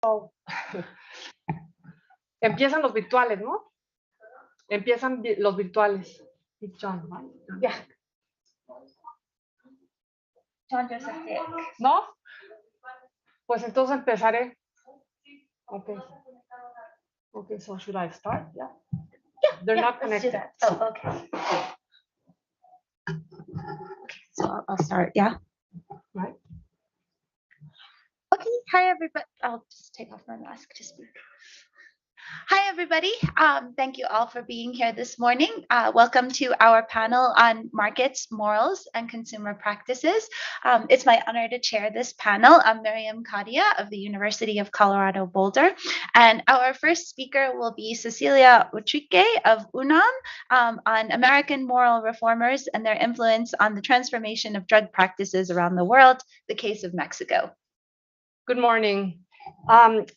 So, empiezan los virtuales, ¿no? Empiezan los virtuales. John, right? Yeah. John Joseph Dick. ¿No? Pues entonces empezaré. Okay. Okay, so should I start? Yeah. Yeah, They're yeah, not let's do connected. that. Oh, okay. Okay, so I'll start, yeah. Right. Okay, hi everybody. I'll just take off my mask to speak. Hi everybody. Thank you all for being here this morning. Welcome to our panel on markets, morals, and consumer practices. It's my honor to chair this panel. I'm Miriam Kadia of the University of Colorado Boulder, and our first speaker will be Cecilia Utrique of UNAM on American moral reformers and their influence on the transformation of drug practices around the world, the case of Mexico. Good morning.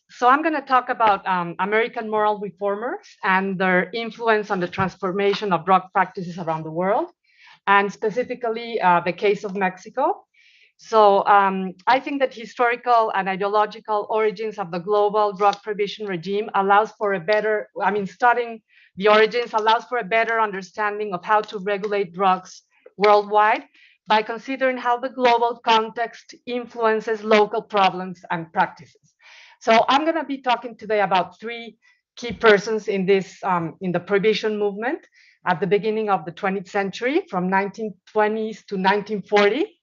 So I'm going to talk about American moral reformers and their influence on the transformation of drug practices around the world, and specifically the case of Mexico. So I think that historical and ideological origins of the global drug prohibition regime allows for a better, studying the origins allows for a better understanding of how to regulate drugs worldwide by considering how the global context influences local problems and practices. So I'm going to be talking today about three key persons in this in the prohibition movement at the beginning of the 20th century, from 1920s to 1940.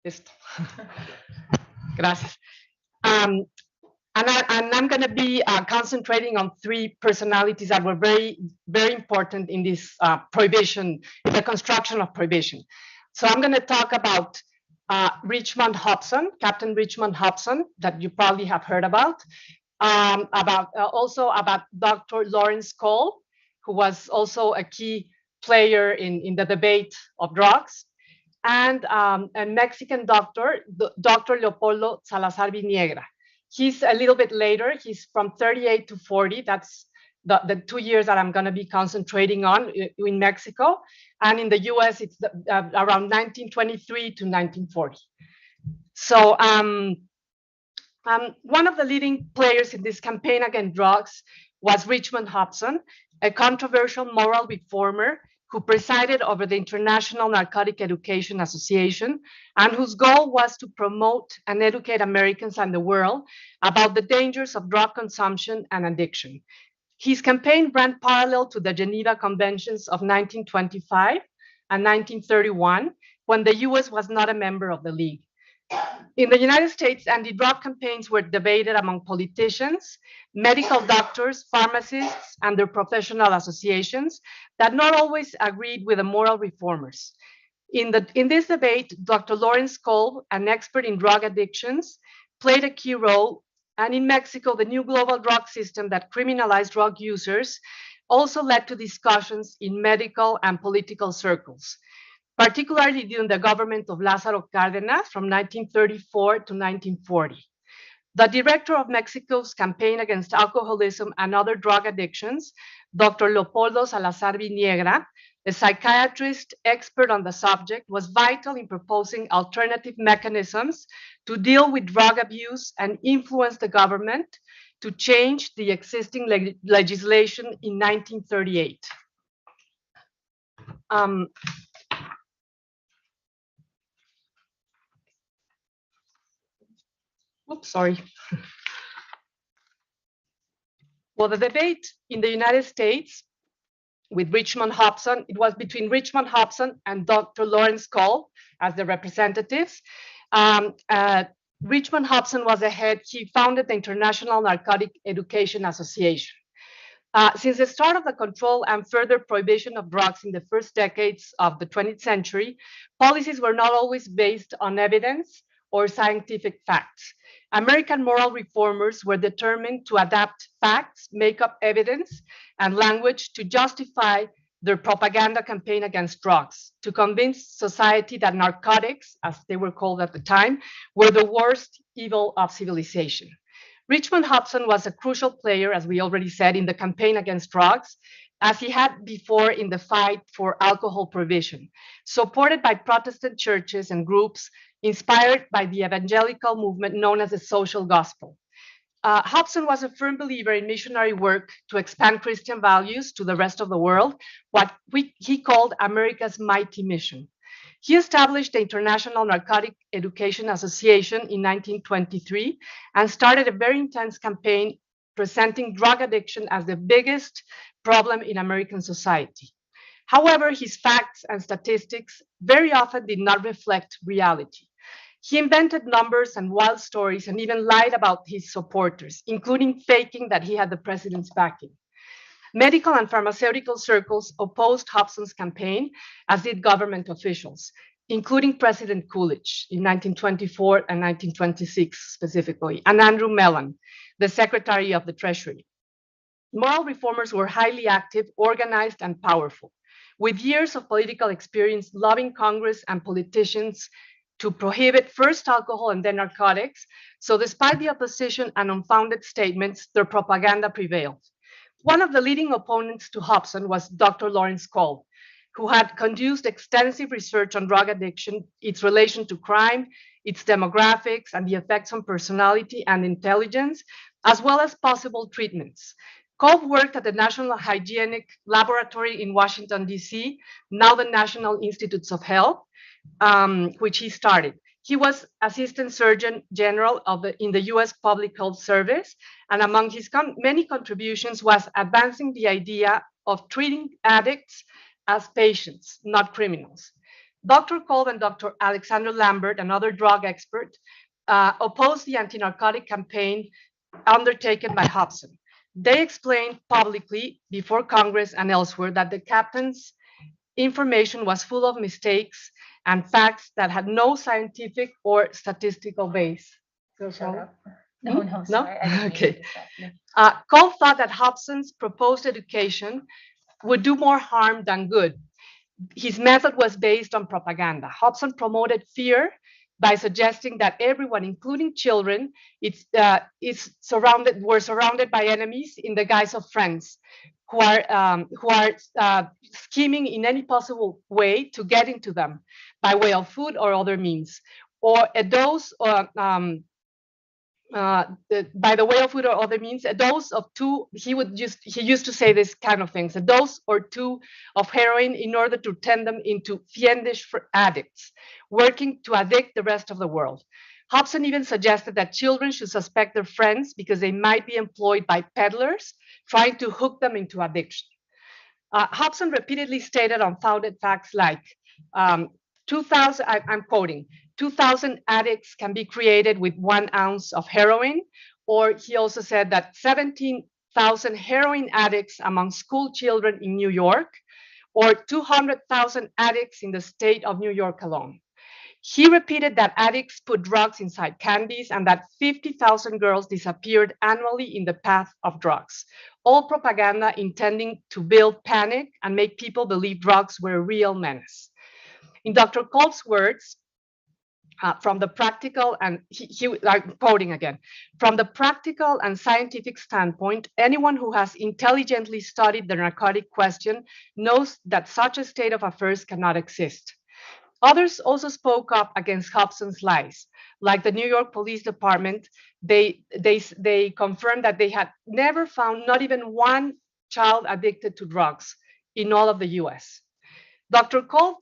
Listo. Gracias. And I'm going to be concentrating on three personalities that were very, very important in this prohibition, in the construction of prohibition. So I'm going to talk about Richmond Hobson, Captain Richmond Hobson, that you probably have heard about. Also about Dr. Lawrence Cole, who was also a key player in the debate of drugs, and a Mexican doctor, Dr. Leopoldo Salazar Viniegra. He's a little bit later. He's from 38 to 40. That's the 2 years that I'm going to be concentrating on in Mexico. And in the US, it's around 1923 to 1940. So one of the leading players in this campaign against drugs was Richmond Hobson, a controversial moral reformer who presided over the International Narcotic Education Association, and whose goal was to promote and educate Americans and the world about the dangers of drug consumption and addiction. His campaign ran parallel to the Geneva Conventions of 1925 and 1931, when the US was not a member of the League. In the United States, anti-drug campaigns were debated among politicians, medical doctors, pharmacists, and their professional associations that not always agreed with the moral reformers. In this debate, Dr. Lawrence Cole, an expert in drug addictions, played a key role. And in Mexico, the new global drug system that criminalized drug users also led to discussions in medical and political circles, particularly during the government of Lázaro Cárdenas from 1934 to 1940. The director of Mexico's campaign against alcoholism and other drug addictions, Dr. Leopoldo Salazar Viniegra, a psychiatrist expert on the subject, was vital in proposing alternative mechanisms to deal with drug abuse and influence the government to change the existing legislation in 1938. Oops, sorry. Well, the debate in the United States with Richmond Hobson, it was between Richmond Hobson and Dr. Lawrence Cole as the representatives. Richmond Hobson was the head. He founded the International Narcotic Education Association. Since the start of the control and further prohibition of drugs in the first decades of the 20th century, policies were not always based on evidence or scientific facts. American moral reformers were determined to adapt facts, make up evidence, and language to justify their propaganda campaign against drugs, to convince society that narcotics, as they were called at the time, were the worst evil of civilization. Richmond Hobson was a crucial player, as we already said, in the campaign against drugs, as he had before in the fight for alcohol prohibition. Supported by Protestant churches and groups, inspired by the evangelical movement known as the social gospel. Hobson was a firm believer in missionary work to expand Christian values to the rest of the world, what he called America's mighty mission. He established the International Narcotic Education Association in 1923 and started a very intense campaign presenting drug addiction as the biggest problem in American society. However, his facts and statistics very often did not reflect reality. He invented numbers and wild stories and even lied about his supporters, including faking that he had the president's backing. Medical and pharmaceutical circles opposed Hobson's campaign, as did government officials, including President Coolidge in 1924 and 1926 specifically, and Andrew Mellon, the Secretary of the Treasury. Moral reformers were highly active, organized, and powerful, with years of political experience lobbying Congress and politicians to prohibit first alcohol and then narcotics. So despite the opposition and unfounded statements, their propaganda prevailed. One of the leading opponents to Hobson was Dr. Lawrence Kolb, who had conducted extensive research on drug addiction, its relation to crime, its demographics, and the effects on personality and intelligence, as well as possible treatments. Kolb worked at the National Hygienic Laboratory in Washington, D.C., now the National Institutes of Health, which he started. He was Assistant Surgeon General in the U.S. Public Health Service, and among his many contributions was advancing the idea of treating addicts as patients, not criminals. Dr. Kolb and Dr. Alexander Lambert, another drug expert, opposed the anti-narcotic campaign undertaken by Hobson. They explained publicly before Congress and elsewhere that the captain's information was full of mistakes and facts that had no scientific or statistical base. No, sorry. Okay. Kolb thought that Hobson's proposed education would do more harm than good. His method was based on propaganda. Hobson promoted fear by suggesting that everyone, including children, were surrounded by enemies in the guise of friends who are scheming in any possible way to get into them by way of food or other means, or a dose by the way of food or other means, a dose of two, he used to say this kind of things, a dose or two of heroin in order to turn them into fiendish addicts, working to addict the rest of the world. Hobson even suggested that children should suspect their friends because they might be employed by peddlers trying to hook them into addiction. Hobson repeatedly stated unfounded facts like 2,000, I'm quoting, 2,000 addicts can be created with 1 ounce of heroin, or he also said that 17,000 heroin addicts among school children in New York, or 200,000 addicts in the state of New York alone. He repeated that addicts put drugs inside candies and that 50,000 girls disappeared annually in the path of drugs. All propaganda intending to build panic and make people believe drugs were a real menace. In Dr. Kolb's words, from the practical and I'm quoting again, from the practical and scientific standpoint, anyone who has intelligently studied the narcotic question knows that such a state of affairs cannot exist. Others also spoke up against Hobson's lies, like the New York Police Department. They confirmed that they had never found not even one child addicted to drugs in all of the US. Dr. Kolb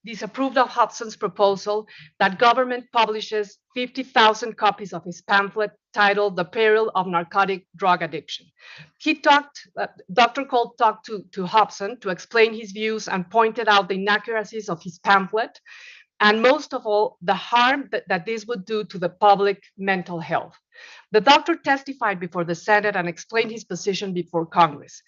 disapproved of Hobson's proposal that government publishes 50,000 copies of his pamphlet titled The Peril of Narcotic Drug Addiction. Dr. Kolb talked to Hobson to explain his views and pointed out the inaccuracies of his pamphlet, and most of all, the harm that this would do to the public mental health. The doctor testified before the Senate and explained his position before Congress.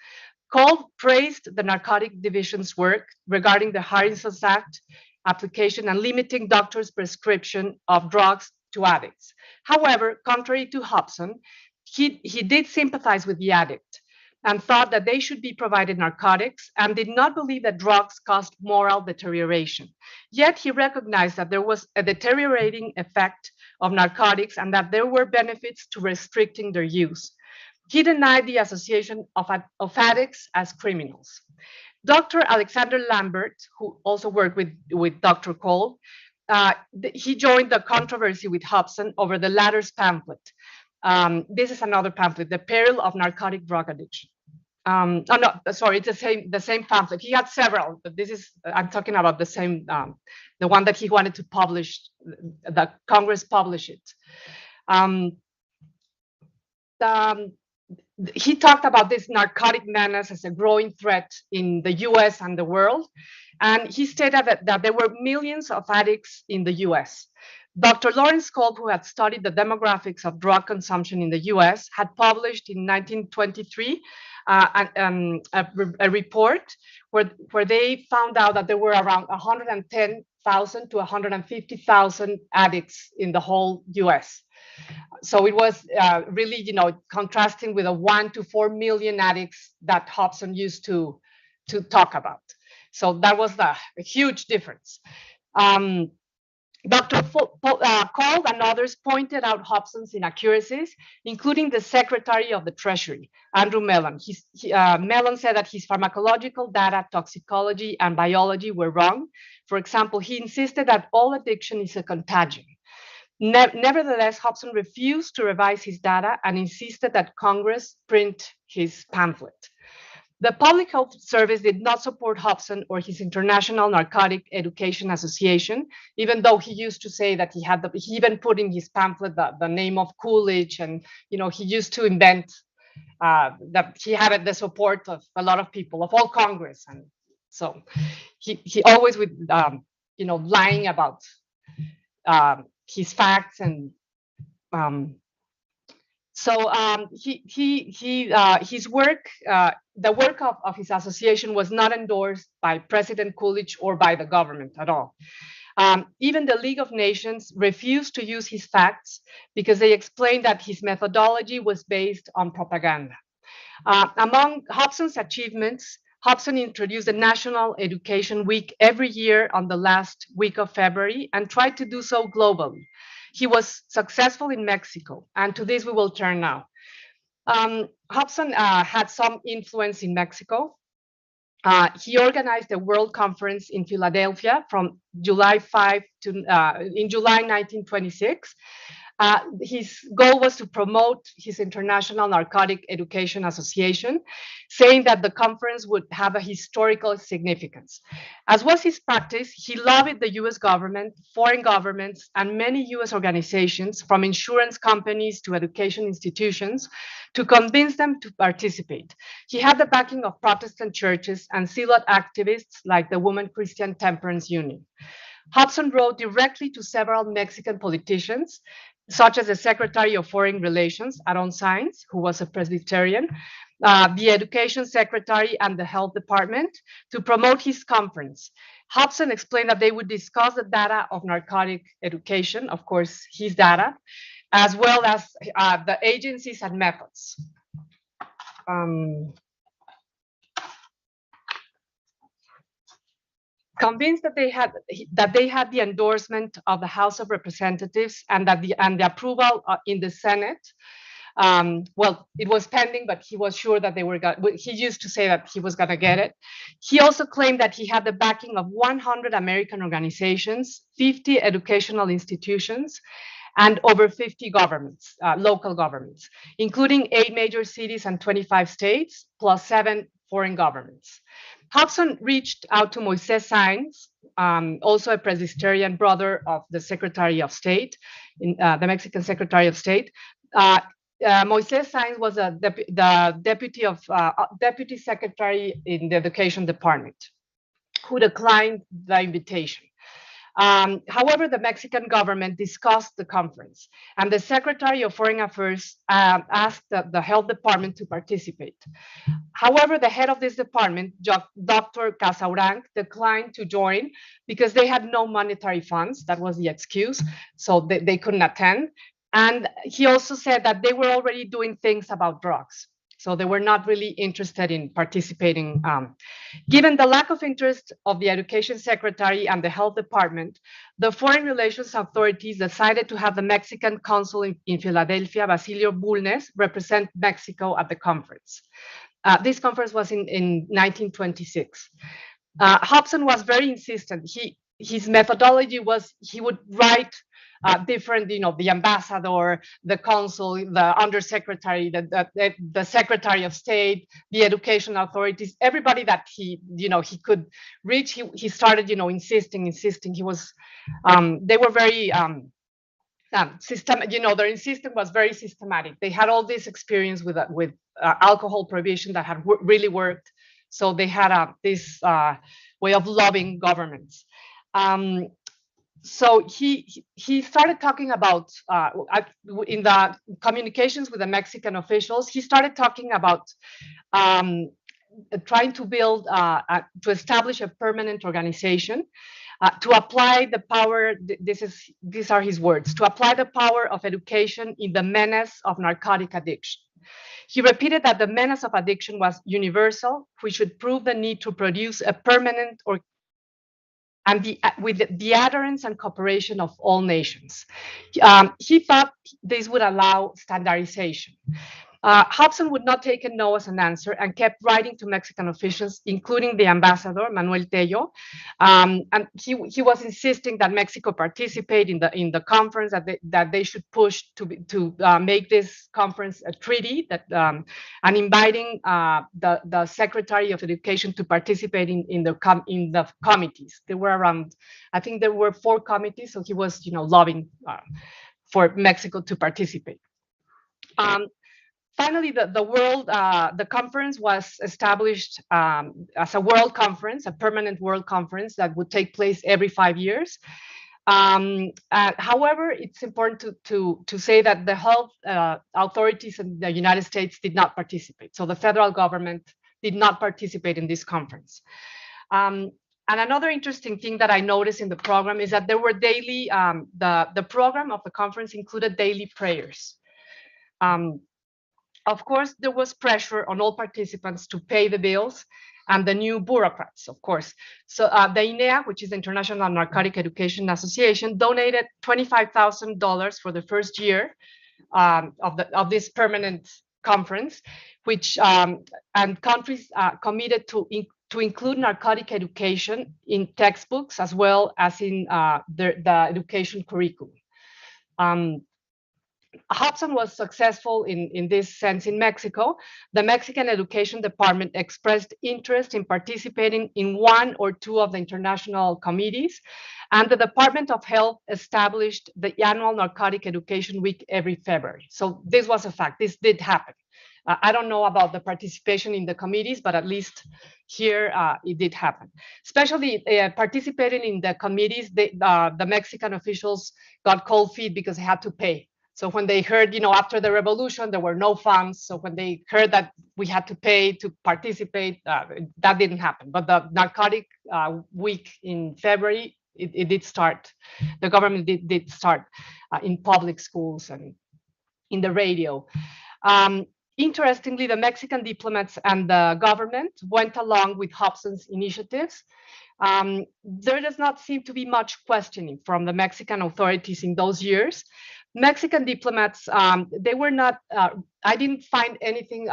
Kolb praised the Narcotic Division's work regarding the Harrison's Act application and limiting doctors' prescription of drugs to addicts. However, contrary to Hobson, he did sympathize with the addict and thought that they should be provided narcotics and did not believe that drugs caused moral deterioration. Yet he recognized that there was a deteriorating effect of narcotics and that there were benefits to restricting their use. He denied the association of addicts as criminals. Dr. Alexander Lambert, who also worked with Dr. Kolb, he joined the controversy with Hobson over the latter's pamphlet. This is another pamphlet, The Peril of Narcotic Drug Addiction. Oh no, sorry, it's the same pamphlet. He had several, but this is, I'm talking about the same, the one that he wanted to publish, the Congress publish it. He talked about this narcotic menace as a growing threat in the US and the world. And he stated that there were millions of addicts in the US. Dr. Lawrence Kolb, who had studied the demographics of drug consumption in the US, had published in 1923 a report where they found out that there were around 110,000 to 150,000 addicts in the whole US. So it was really, contrasting with the 1 to 4 million addicts that Hobson used to talk about. So that was a huge difference. Dr. Kolb and others pointed out Hobson's inaccuracies, including the Secretary of the Treasury, Andrew Mellon. Mellon said that his pharmacological data, toxicology, and biology were wrong. For example, he insisted that all addiction is a contagion. Nevertheless, Hobson refused to revise his data and insisted that Congress print his pamphlet. The Public Health Service did not support Hobson or his International Narcotic Education Association, even though he used to say that he even put in his pamphlet the name of Coolidge, and he used to invent that he had the support of a lot of people, of all Congress, and so he always with lying about his facts, and his work, the work of his association was not endorsed by President Coolidge or by the government at all. Even the League of Nations refused to use his facts because they explained that his methodology was based on propaganda. Among Hobson's achievements, Hobson introduced a National Education Week every year on the last week of February and tried to do so globally. He was successful in Mexico, and to this we will turn now. Hobson had some influence in Mexico. He organized a World Conference in Philadelphia from July 5 to in July 1926. His goal was to promote his International Narcotic Education Association, saying that the conference would have a historical significance. As was his practice, he lobbied the US government, foreign governments, and many US organizations, from insurance companies to education institutions, to convince them to participate. He had the backing of Protestant churches and zealot activists like the Women Christian Temperance Union. Hobson wrote directly to several Mexican politicians, such as the Secretary of Foreign Relations, Aaron Sainz, who was a Presbyterian, the Education Secretary, and the Health Department, to promote his conference. Hobson explained that they would discuss the data of narcotic education, of course, his data, as well as the agencies and methods. Convinced that they had the endorsement of the House of Representatives and the approval in the Senate. Well, it was pending, but he was sure that he used to say that he was going to get it. He also claimed that he had the backing of 100 American organizations, 50 educational institutions, and over 50 governments, local governments, including 8 major cities and 25 states, plus 7 foreign governments. Hobson reached out to Moisés Sainz, also a Presbyterian brother of the Secretary of State, the Mexican Secretary of State. Moisés Sainz was the deputy secretary in the Education Department, who declined the invitation. However, the Mexican government discussed the conference, and the Secretary of Foreign Affairs asked the Health Department to participate. However, the head of this department, Dr. Casaurang, declined to join because they had no monetary funds. That was the excuse, so they couldn't attend. And he also said that they were already doing things about drugs, so they were not really interested in participating. Given the lack of interest of the Education Secretary and the Health Department, the Foreign Relations authorities decided to have the Mexican consul in Philadelphia, Basilio Bulnes, represent Mexico at the conference. This conference was in 1926. Hobson was very insistent. his methodology was he would write different, the ambassador, the consul, the undersecretary, the secretary of state, the education authorities, everybody that he could reach. He started, insisting. He was, they were very their insistence was very systematic. They had all this experience with alcohol prohibition that had really worked. So they had this way of lobbying governments. So he started talking about in the communications with the Mexican officials. He started talking about trying to build to establish a permanent organization to apply the power. These are his words: to apply the power of education in the menace of narcotic addiction. He repeated that the menace of addiction was universal. We should prove the need to produce a permanent with the adherence and cooperation of all nations. He thought this would allow standardization. Hobson would not take a no as an answer and kept writing to Mexican officials, including the ambassador, Manuel Tello. And he was insisting that Mexico participate in the conference, that they should push to make this conference a treaty, and inviting the Secretary of Education to participate in the committees. There were around, I think there were 4 committees, so he was lobbying for Mexico to participate. Finally, the conference was established as a world conference, a permanent world conference that would take place every 5 years. However, it's important to say that the health authorities in the United States did not participate. So the federal government did not participate in this conference. And another interesting thing that I noticed in the program is that there were daily, the program of the conference included daily prayers. Of course, there was pressure on all participants to pay the bills and the new bureaucrats, of course. So the INEA, which is the International Narcotic Education Association, donated $25,000 for the first year of this permanent conference, which and countries committed to include narcotic education in textbooks as well as in the education curriculum. Hobson was successful in this sense in Mexico. The Mexican Education Department expressed interest in participating in 1 or 2 of the international committees, and the Department of Health established the annual Narcotic Education Week every February. So this was a fact. This did happen. I don't know about the participation in the committees, but at least here it did happen. Especially participating in the committees, the Mexican officials got cold feet because they had to pay. So when they heard, after the revolution, there were no funds. So when they heard that we had to pay to participate, that didn't happen. But the narcotic week in February, it did start. The government did start in public schools and in the radio. Interestingly, the Mexican diplomats and the government went along with Hobson's initiatives. There does not seem to be much questioning from the Mexican authorities in those years. Mexican diplomats, they were not, I didn't find anything,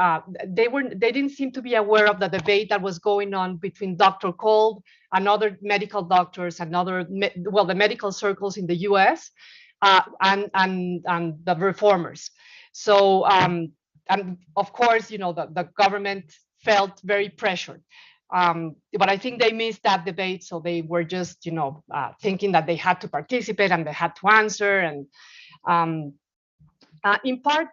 they didn't seem to be aware of the debate that was going on between Dr. Kolb and other medical doctors and the medical circles in the US and the reformers. So, and of course, the government felt very pressured. But I think they missed that debate. So they were just, thinking that they had to participate and they had to answer. And in part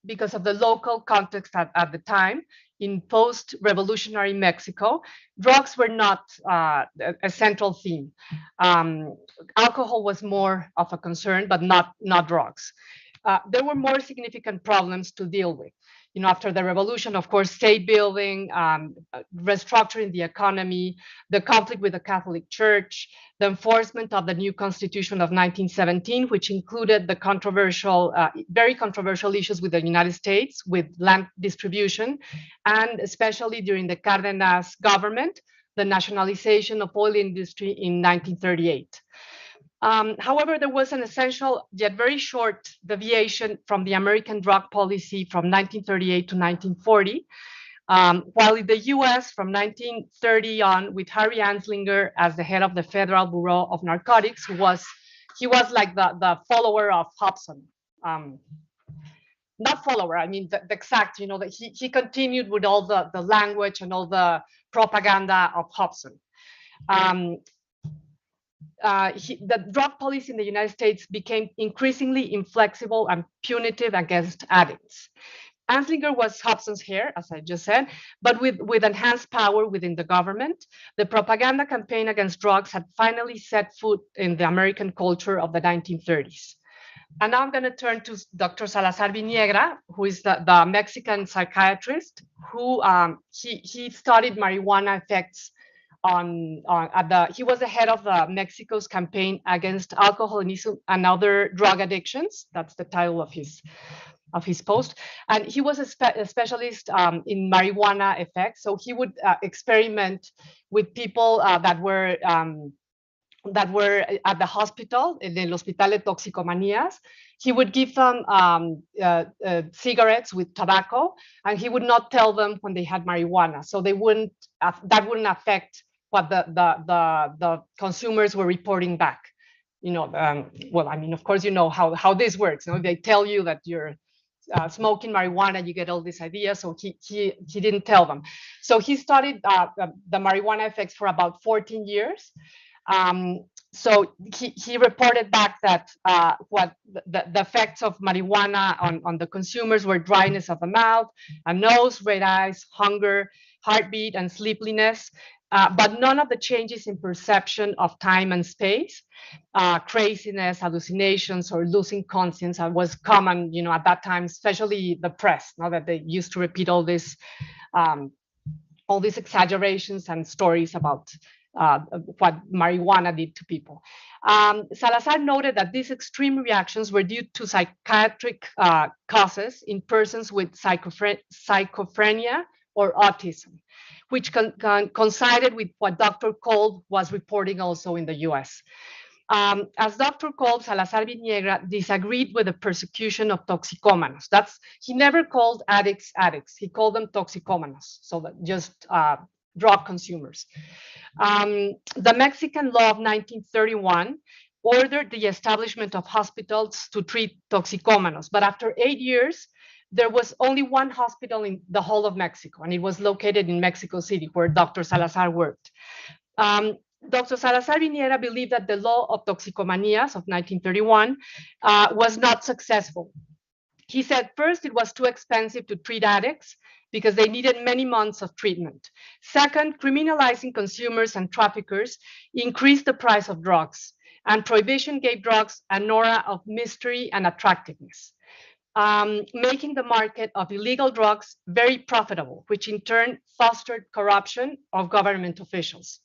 because of the local context at the time, in post-revolutionary Mexico, drugs were not a central theme. Alcohol was more of a concern, but not drugs. There were more significant problems to deal with. After the revolution, of course, state building, restructuring the economy, the conflict with the Catholic Church, the enforcement of the new Constitution of 1917, which included the very controversial issues with the United States, with land distribution, and especially during the Cárdenas government, the nationalization of oil industry in 1938. However, there was an essential yet very short deviation from the American drug policy from 1938 to 1940. While in the US from 1930 on, with Harry Anslinger as the head of the Federal Bureau of Narcotics, he was like the follower of Hobson. Not follower, I mean the exact, that he continued with all the language and all the propaganda of Hobson. The drug policy in the United States became increasingly inflexible and punitive against addicts. Anslinger was Hobson's heir, as I just said, but with enhanced power within the government. The propaganda campaign against drugs had finally set foot in the American culture of the 1930s. And now I'm going to turn to Dr. Salazar Viniegra, who is the Mexican psychiatrist who he studied marijuana effects he was the head of Mexico's campaign against alcoholism and other drug addictions. That's the title of his post. And he was a specialist in marijuana effects. So he would experiment with people that were at the hospital, in the Hospital de Toxicomanías. He would give them cigarettes with tobacco, and he would not tell them when they had marijuana. So that wouldn't affect what the consumers were reporting back. Well, I mean, of course, how this works. They tell you that you're smoking marijuana, you get all these ideas. So he didn't tell them. So he studied the marijuana effects for about 14 years. So he reported back that what the effects of marijuana on the consumers were dryness of the mouth, a nose, red eyes, hunger, heartbeat, and sleepiness. But none of the changes in perception of time and space, craziness, hallucinations, or losing conscience was common, at that time, especially the press, that they used to repeat all these exaggerations and stories about what marijuana did to people. Salazar noted that these extreme reactions were due to psychiatric causes in persons with schizophrenia or autism, which coincided with what Dr. Kolb was reporting also in the US. As Dr. Kolb, Salazar Viniegra disagreed with the persecution of toxicomanos. He never called addicts. He called them toxicomanos, so that just drug consumers. The Mexican law of 1931 ordered the establishment of hospitals to treat toxicomanos, but after 8 years, there was only one hospital in the whole of Mexico, and it was located in Mexico City, where Dr. Salazar worked. Dr. Salazar Viniegra believed that the law of toxicomanias of 1931 was not successful. He said, first, it was too expensive to treat addicts because they needed many months of treatment. Second, criminalizing consumers and traffickers increased the price of drugs, and prohibition gave drugs an aura of mystery and attractiveness, making the market of illegal drugs very profitable, which in turn fostered corruption of government officials.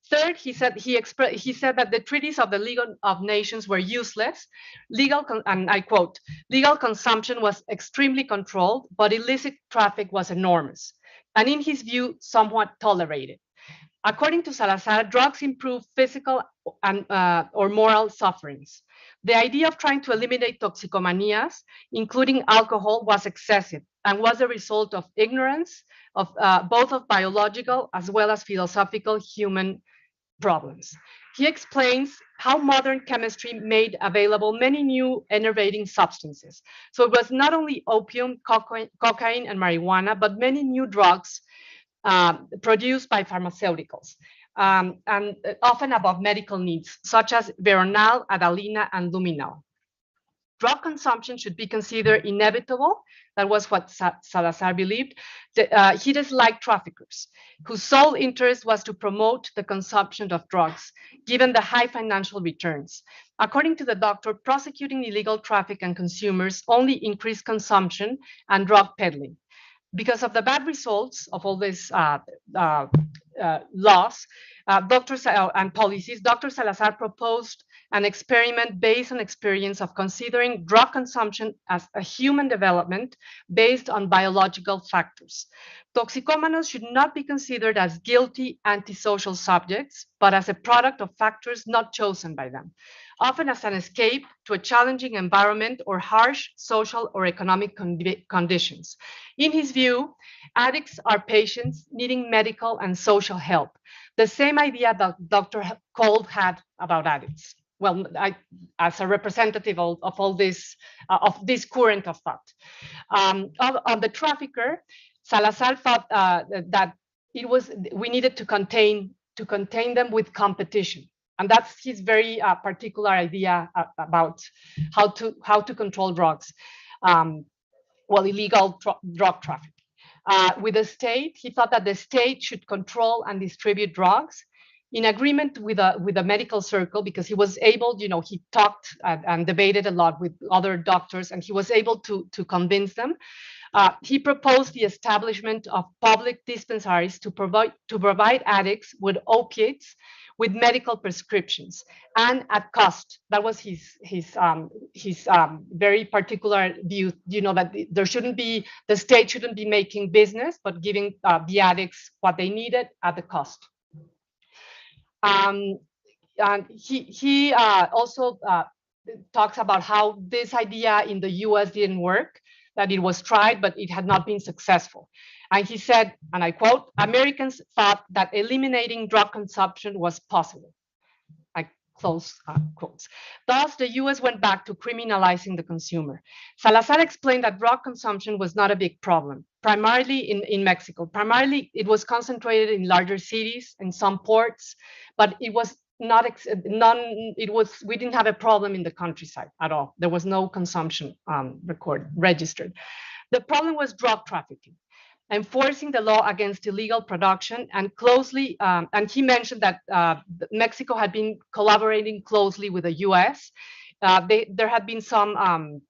Third, he said that the treaties of the League of Nations were useless. And I quote, legal consumption was extremely controlled, but illicit traffic was enormous, and in his view, somewhat tolerated. According to Salazar, drugs improve physical and or moral sufferings. The idea of trying to eliminate toxicomanias, including alcohol, was excessive and was a result of ignorance of both of biological as well as philosophical human problems. He explains how modern chemistry made available many new enervating substances. So it was not only opium, cocaine, and marijuana, but many new drugs produced by pharmaceuticals, and often above medical needs, such as Veronal, Adalina, and Luminal. Drug consumption should be considered inevitable. That was what Salazar believed. He disliked traffickers, whose sole interest was to promote the consumption of drugs, given the high financial returns. According to the doctor, prosecuting illegal traffic and consumers only increased consumption and drug peddling. Because of the bad results of all these laws and policies, Dr. Salazar proposed an experiment based on experience of considering drug consumption as a human development based on biological factors. Toxicomanos should not be considered as guilty antisocial subjects, but as a product of factors not chosen by them, often as an escape to a challenging environment or harsh social or economic conditions. In his view, addicts are patients needing medical and social help, the same idea that Dr. Kolb had about addicts. Well, as a representative of all this, of this current of thought. On the trafficker, Salazar thought that we needed to contain them with competition, and that's his very particular idea about how to control drugs, illegal drug traffic. With the state, he thought that the state should control and distribute drugs in agreement with a medical circle, because he was able, he talked and debated a lot with other doctors, and he was able to convince them. He proposed the establishment of public dispensaries to provide addicts with opiates with medical prescriptions and at cost. That was his very particular view. That the state shouldn't be making business, but giving the addicts what they needed at the cost. And he also talks about how this idea in the US didn't work, that it was tried, but it had not been successful. And he said, and I quote, "Americans thought that eliminating drug consumption was possible." I close quotes. Thus, the US went back to criminalizing the consumer. Salazar explained that drug consumption was not a big problem, primarily in Mexico. Primarily, it was concentrated in larger cities, in some ports, but it was not we didn't have a problem in the countryside at all. There was no consumption registered. The problem was drug trafficking, enforcing the law against illegal production, and closely, and he mentioned that Mexico had been collaborating closely with the US. There had been some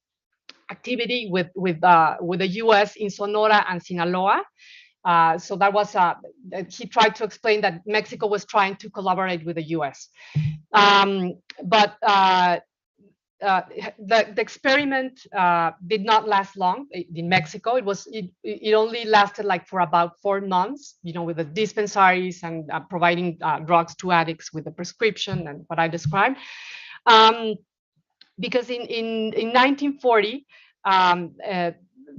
activity with the US in Sonora and Sinaloa. So that was, he tried to explain that Mexico was trying to collaborate with the US. But the experiment did not last long in Mexico. It only lasted for about 4 months, with the dispensaries and providing drugs to addicts with the prescription and what I described. Because in 1940,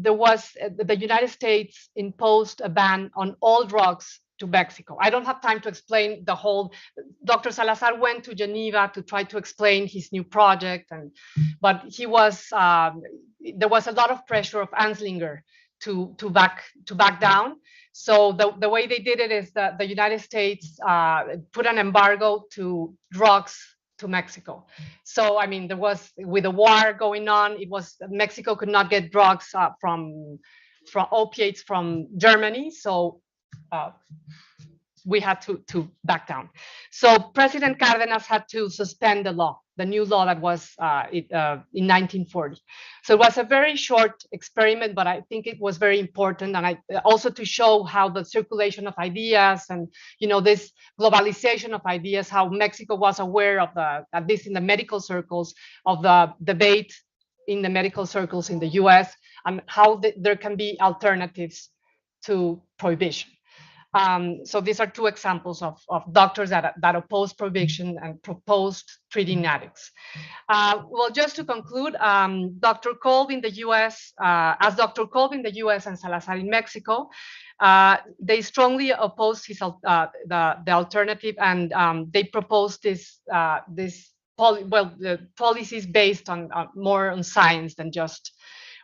the United States imposed a ban on all drugs to Mexico. I don't have time to explain the whole. Dr. Salazar went to Geneva to try to explain his new project, but there was a lot of pressure of Anslinger to back down. So the way they did it is that the United States put an embargo to drugs to Mexico. So I mean, there was, with the war going on, Mexico could not get drugs from opiates from Germany. So we had to back down. So President Cárdenas had to suspend the new law that was in 1940. So it was a very short experiment, but I think it was very important, and also to show how the circulation of ideas and this globalization of ideas, how Mexico was aware of at least in the medical circles, of the debate in the medical circles in the US, and how there can be alternatives to prohibition. So these are 2 examples of doctors that opposed prohibition and proposed treating addicts. Well, just to conclude, Dr. Kolb in the US, as Dr. Kolb in the US and Salazar in Mexico, they strongly opposed the alternative, and they proposed the policies based on more on science than just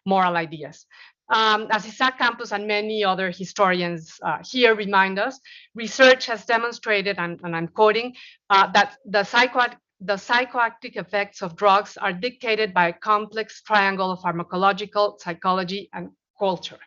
moral ideas. As Isaac Campos and many other historians here remind us, research has demonstrated, and I'm quoting, that the psychoactive effects of drugs are dictated by a complex triangle of pharmacological, psychology, and culture,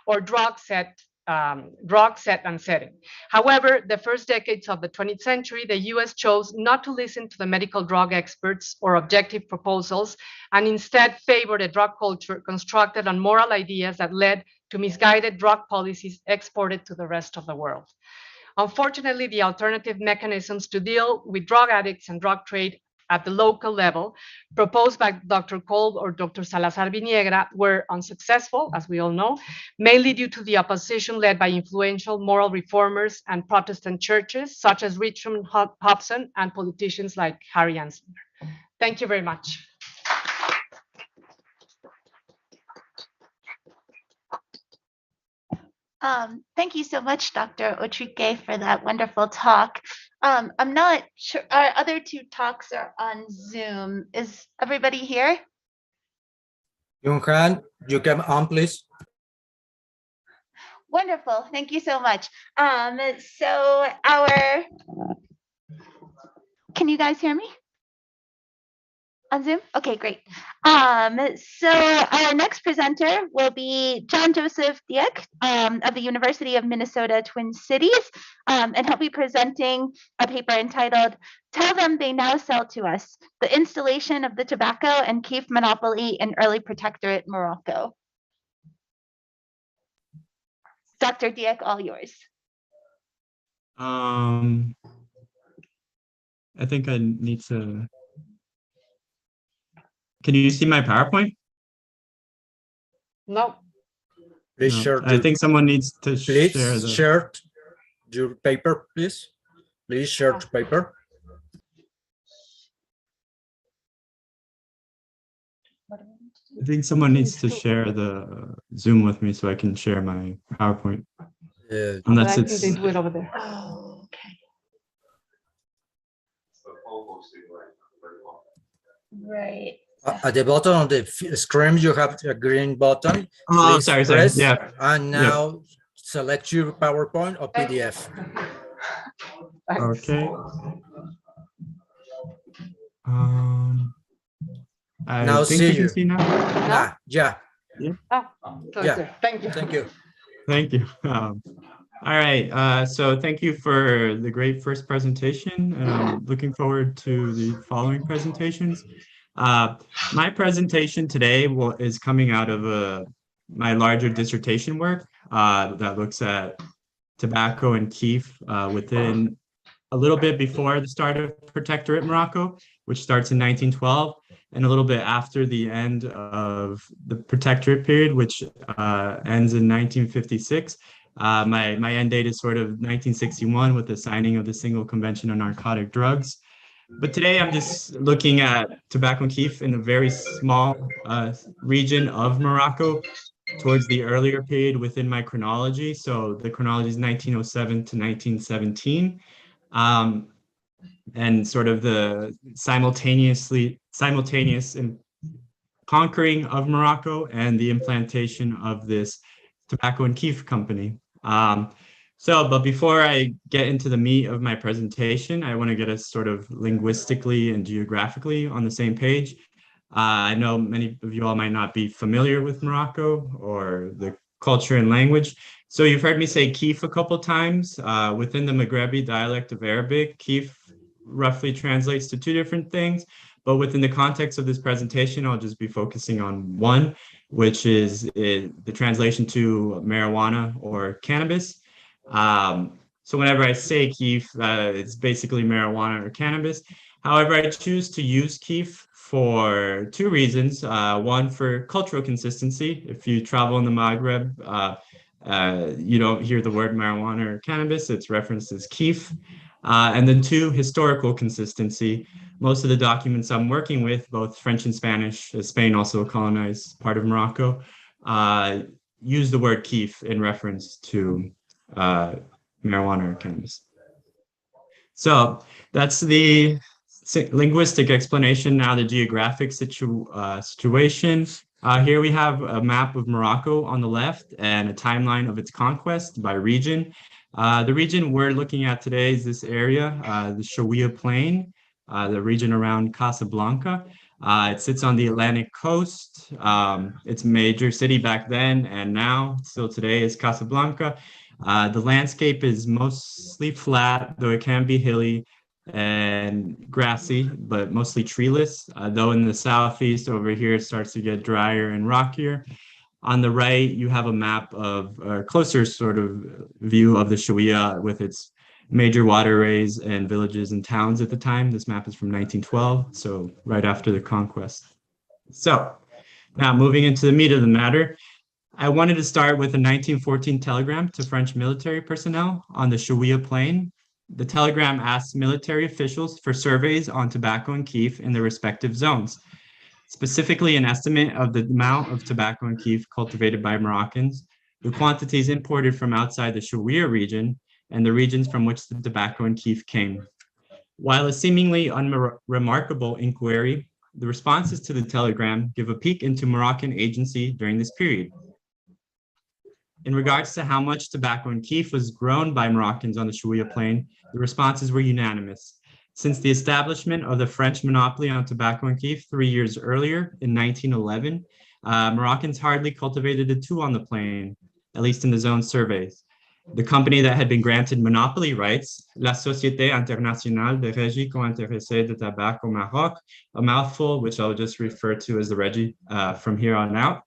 or drug set and setting. However, the first decades of the 20th century, the US chose not to listen to the medical drug experts or objective proposals, and instead favored a drug culture constructed on moral ideas that led to misguided drug policies exported to the rest of the world. Unfortunately, the alternative mechanisms to deal with drug addicts and drug trade at the local level, proposed by Dr. Kolb or Dr. Salazar Viniegra, were unsuccessful, as we all know, mainly due to the opposition led by influential moral reformers and Protestant churches, such as Richmond Hobson and politicians like Harry Anslinger. Thank you very much. Thank you so much, Dr. Otrique, for that wonderful talk. I'm not sure, our other two talks are on Zoom. Is everybody here? Yunhan, you come on, please. Wonderful, thank you so much. Can you guys hear me? On Zoom? Okay, great. So our next presenter will be John Joseph Dieck of the University of Minnesota Twin Cities, and he'll be presenting a paper entitled "Tell Them They Now Sell to Us: The Installation of the Tobacco and Kief Monopoly in Early Protectorate Morocco." Dr. Dieck, all yours. I think I need to. Can you see my PowerPoint? No. Please No. share. I think someone needs to share Please the. share your paper, please. Please share the paper. I think someone needs to share the Zoom with me so I can share my PowerPoint. Unless I it's. think they do it over there. Oh, okay. Right. At the bottom of the screen, you have a green button. Oh, Please sorry. press, Yeah. and now select your PowerPoint or PDF. Okay. I Now think see you can you. see now. Ah, yeah. Oh, so Yeah. there. Thank you. Thank you. Thank you. All right. So thank you for the great first presentation, and I'm looking forward to the following presentations. My presentation today is coming out of my larger dissertation work that looks at tobacco and kief within a little bit before the start of Protectorate Morocco, which starts in 1912, and a little bit after the end of the Protectorate period, which ends in 1956. My end date is sort of 1961 with the signing of the Single Convention on Narcotic Drugs. But today I'm just looking at tobacco and kief in a very small region of Morocco towards the earlier period within my chronology. So the chronology is 1907 to 1917. And sort of the simultaneous conquering of Morocco and the implantation of this tobacco and kief company. But before I get into the meat of my presentation, I want to get us sort of linguistically and geographically on the same page. I know many of you all might not be familiar with Morocco or the culture and language. So you've heard me say kief a couple times. Within the Maghrebi dialect of Arabic, kief roughly translates to two different things. But within the context of this presentation, I'll just be focusing on one, which is the translation to marijuana or cannabis. So whenever I say kief, it's basically marijuana or cannabis. However, I choose to use kief for two reasons. One, for cultural consistency. If you travel in the Maghreb, you don't hear the word marijuana or cannabis, it's referenced as kief. And then two, historical consistency. Most of the documents I'm working with, both French and Spanish, as Spain also colonized part of Morocco, use the word kief in reference to marijuana or cannabis. So that's the linguistic explanation. Now the geographic situation. Here we have a map of Morocco on the left and a timeline of its conquest by region. The region we're looking at today is this area, the Shawia Plain, the region around Casablanca. It sits on the Atlantic coast. Its major city back then and now, still today, is Casablanca. The landscape is mostly flat, though it can be hilly and grassy, but mostly treeless, though in the southeast over here, it starts to get drier and rockier. On the right, you have a map of a closer sort of view of the Shawia with its major waterways and villages and towns at the time. This map is from 1912, so right after the conquest. So now moving into the meat of the matter, I wanted to start with a 1914 telegram to French military personnel on the Shuia Plain. The telegram asked military officials for surveys on tobacco and keef in their respective zones, specifically an estimate of the amount of tobacco and keef cultivated by Moroccans, the quantities imported from outside the Shuia region, and the regions from which the tobacco and keef came. While a seemingly unremarkable inquiry, the responses to the telegram give a peek into Moroccan agency during this period. In regards to how much tobacco and keef was grown by Moroccans on the Shuia Plain, the responses were unanimous. Since the establishment of the French monopoly on tobacco and keef 3 years earlier in 1911, Moroccans hardly cultivated a 2 on the plain, at least in the zone surveys. The company that had been granted monopoly rights, La Société Internationale de Régie Cointéressée de Tabac au Maroc, a mouthful which I'll just refer to as the Régie from here on out,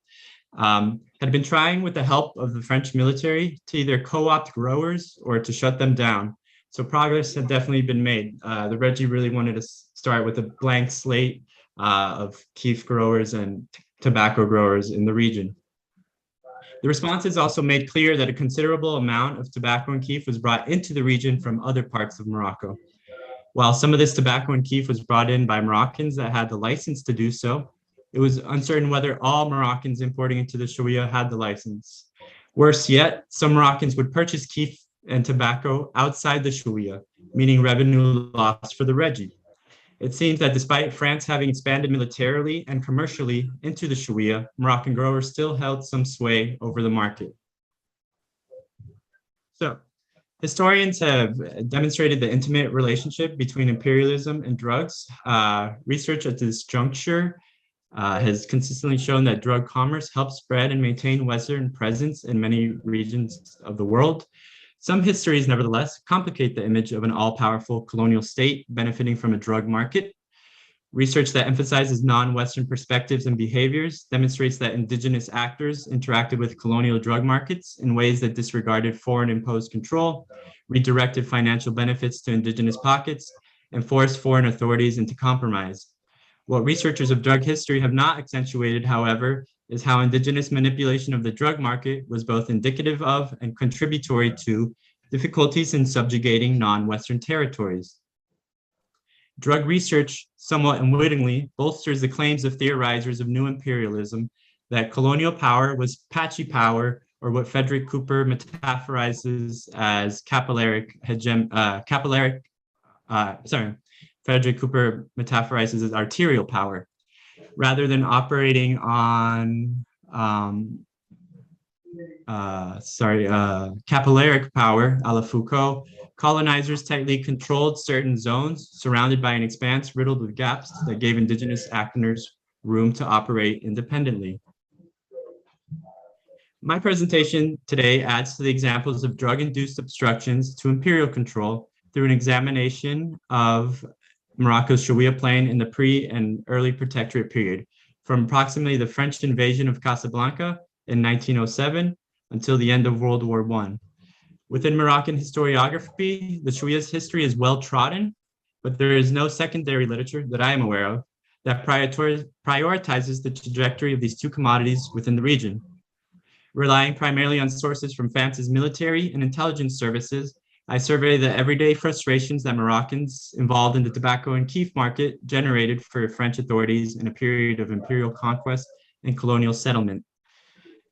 had been trying with the help of the French military to either co-opt growers or to shut them down. So progress had definitely been made. The Régie really wanted to start with a blank slate of keef growers and tobacco growers in the region. The responses also made clear that a considerable amount of tobacco and keef was brought into the region from other parts of Morocco. While some of this tobacco and keef was brought in by Moroccans that had the license to do so, it was uncertain whether all Moroccans importing into the Shuia had the license. Worse yet, some Moroccans would purchase keef and tobacco outside the Shuia, meaning revenue loss for the Régie. It seems that despite France having expanded militarily and commercially into the Shuia, Moroccan growers still held some sway over the market. So, historians have demonstrated the intimate relationship between imperialism and drugs. Research at this juncture has consistently shown that drug commerce helps spread and maintain Western presence in many regions of the world. Some histories, nevertheless, complicate the image of an all-powerful colonial state benefiting from a drug market. Research that emphasizes non-Western perspectives and behaviors demonstrates that indigenous actors interacted with colonial drug markets in ways that disregarded foreign-imposed control, redirected financial benefits to indigenous pockets, and forced foreign authorities into compromise. What researchers of drug history have not accentuated, however, is how indigenous manipulation of the drug market was both indicative of and contributory to difficulties in subjugating non-Western territories. Drug research, somewhat unwittingly, bolsters the claims of theorizers of new imperialism that colonial power was patchy power, or what Frederick Cooper metaphorizes as Frederick Cooper metaphorizes as arterial power, rather than operating on capillaric power, a la Foucault. Colonizers tightly controlled certain zones surrounded by an expanse riddled with gaps that gave indigenous actors room to operate independently. My presentation today adds to the examples of drug-induced obstructions to imperial control through an examination of Morocco's Shuia Plain in the pre- and early protectorate period, from approximately the French invasion of Casablanca in 1907 until the end of World War I. Within Moroccan historiography, the Shuia's history is well trodden, but there is no secondary literature that I am aware of that prioritizes the trajectory of these two commodities within the region. Relying primarily on sources from France's military and intelligence services, I survey the everyday frustrations that Moroccans involved in the tobacco and keef market generated for French authorities in a period of imperial conquest and colonial settlement.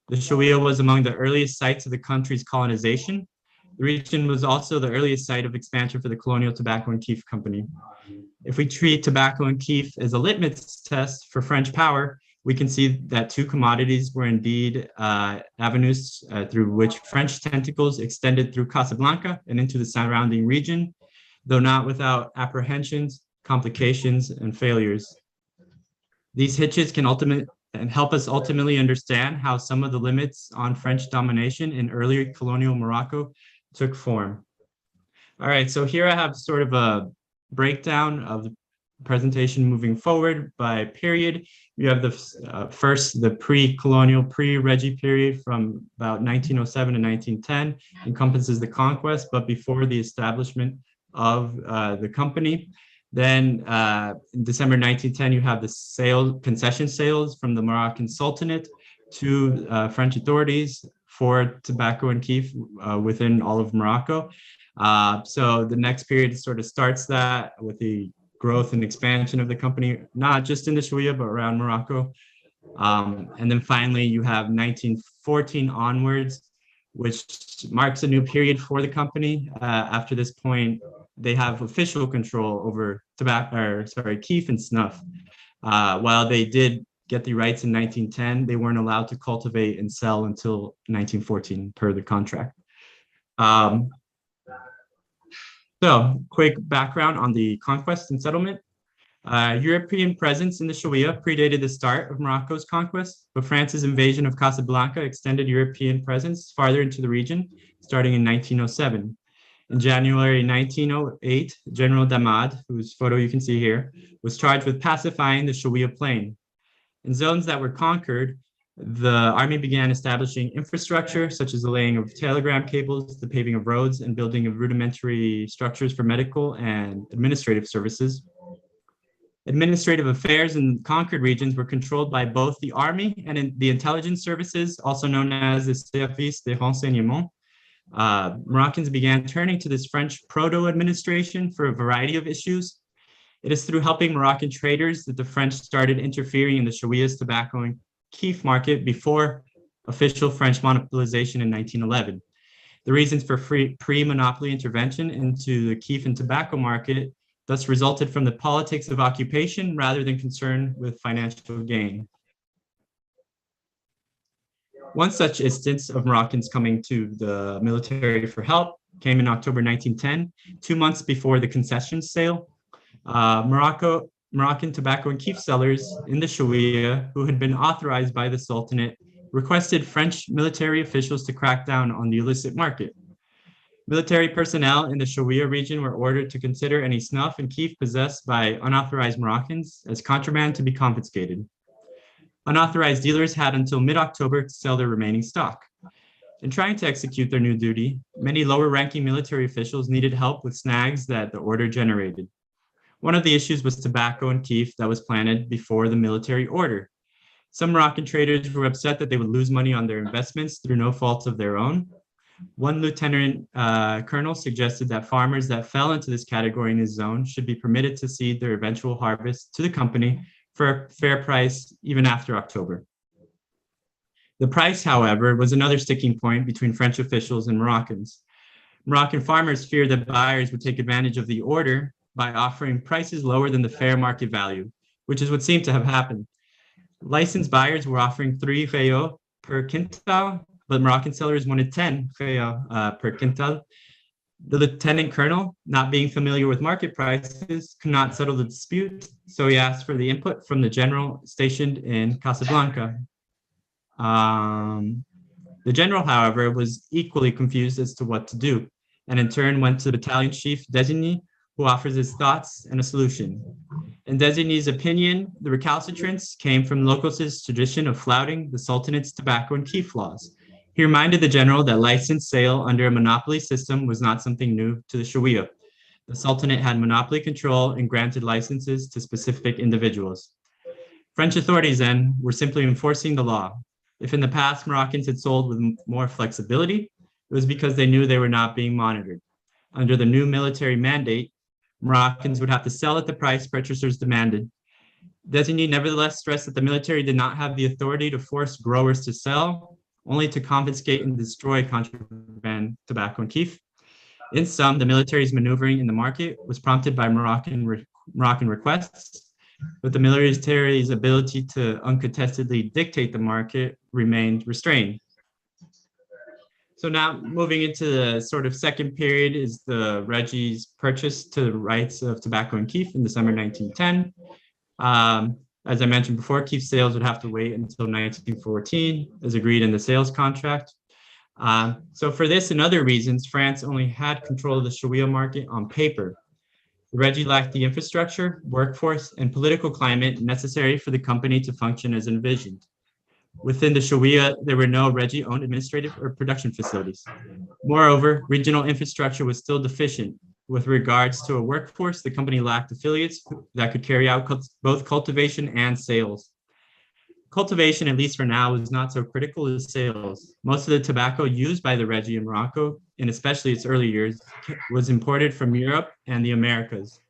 The Shuia was among the earliest sites of the country's colonization. The region was also the earliest site of expansion for the colonial tobacco and keef company. If we treat tobacco and keef as a litmus test for French power, we can see that two commodities were indeed avenues through which French tentacles extended through Casablanca and into the surrounding region, though not without apprehensions, complications, and failures. These hitches can help us ultimately understand how some of the limits on French domination in earlier colonial Morocco took form. All right, so here I have sort of a breakdown of presentation moving forward by period. You have the first, the pre-colonial, pre-Reggie period from about 1907 to 1910, encompasses the conquest, but before the establishment of the company. Then in December 1910, you have the concession sales from the Moroccan Sultanate to French authorities for tobacco and kief within all of Morocco. So the next period sort of starts that with the growth and expansion of the company, not just in the Shuya, but around Morocco. And then finally, you have 1914 onwards, which marks a new period for the company. After this point, they have official control over kief and snuff. While they did get the rights in 1910, they weren't allowed to cultivate and sell until 1914 per the contract. So quick background on the conquest and settlement. European presence in the Shuya predated the start of Morocco's conquest, but France's invasion of Casablanca extended European presence farther into the region, starting in 1907. In January 1908, General Damad, whose photo you can see here, was charged with pacifying the Shuya plain. In zones that were conquered, the army began establishing infrastructure, such as the laying of telegram cables, the paving of roads, and building of rudimentary structures for medical and administrative services. Administrative affairs in conquered regions were controlled by both the army and the intelligence services, also known as the Service de Renseignement. Moroccans began turning to this French proto-administration for a variety of issues. It is through helping Moroccan traders that the French started interfering in the Shuya's tobacco and kief market before official French monopolization in 1911. The reasons for pre-monopoly intervention into the kief and tobacco market thus resulted from the politics of occupation rather than concern with financial gain. One such instance of Moroccans coming to the military for help came in October 1910, 2 months before the concession sale. Moroccan tobacco and kief sellers in the Shuya, who had been authorized by the Sultanate, requested French military officials to crack down on the illicit market. Military personnel in the Shuya region were ordered to consider any snuff and kief possessed by unauthorized Moroccans as contraband to be confiscated. Unauthorized dealers had until mid-October to sell their remaining stock. In trying to execute their new duty, many lower-ranking military officials needed help with snags that the order generated. One of the issues was tobacco and kief that was planted before the military order. Some Moroccan traders were upset that they would lose money on their investments through no fault of their own. One lieutenant colonel suggested that farmers that fell into this category in his zone should be permitted to cede their eventual harvest to the company for a fair price even after October. The price, however, was another sticking point between French officials and Moroccans. Moroccan farmers feared that buyers would take advantage of the order by offering prices lower than the fair market value, which is what seemed to have happened. Licensed buyers were offering 3 feuilles per quintal, but Moroccan sellers wanted 10 feuilles per quintal. The lieutenant colonel, not being familiar with market prices, could not settle the dispute, so he asked for the input from the general stationed in Casablanca. The general, however, was equally confused as to what to do, and in turn went to the battalion chief Designy, who offers his thoughts and a solution. In Designy's opinion, the recalcitrance came from locals' tradition of flouting the Sultanate's tobacco and kief laws. He reminded the general that license sale under a monopoly system was not something new to the Shuya. The Sultanate had monopoly control and granted licenses to specific individuals. French authorities then were simply enforcing the law. If in the past Moroccans had sold with more flexibility, it was because they knew they were not being monitored. Under the new military mandate, Moroccans would have to sell at the price purchasers demanded. Designy nevertheless stressed that the military did not have the authority to force growers to sell, only to confiscate and destroy contraband tobacco and kief. In sum, the military's maneuvering in the market was prompted by Moroccan requests, but the military's ability to uncontestedly dictate the market remained restrained. So now moving into the sort of second period is the Reggie's purchase to the rights of tobacco and kief in December 1910. As I mentioned before, kief sales would have to wait until 1914, as agreed in the sales contract. So for this and other reasons, France only had control of the Shuya market on paper. The Regi lacked the infrastructure, workforce, and political climate necessary for the company to function as envisioned. Within the Shawia, there were no Regi-owned administrative or production facilities. Moreover, regional infrastructure was still deficient. With regards to a workforce, the company lacked affiliates that could carry out both cultivation and sales. Cultivation, at least for now, is not so critical as sales. Most of the tobacco used by the Regi in Morocco, and especially its early years, was imported from Europe and the Americas.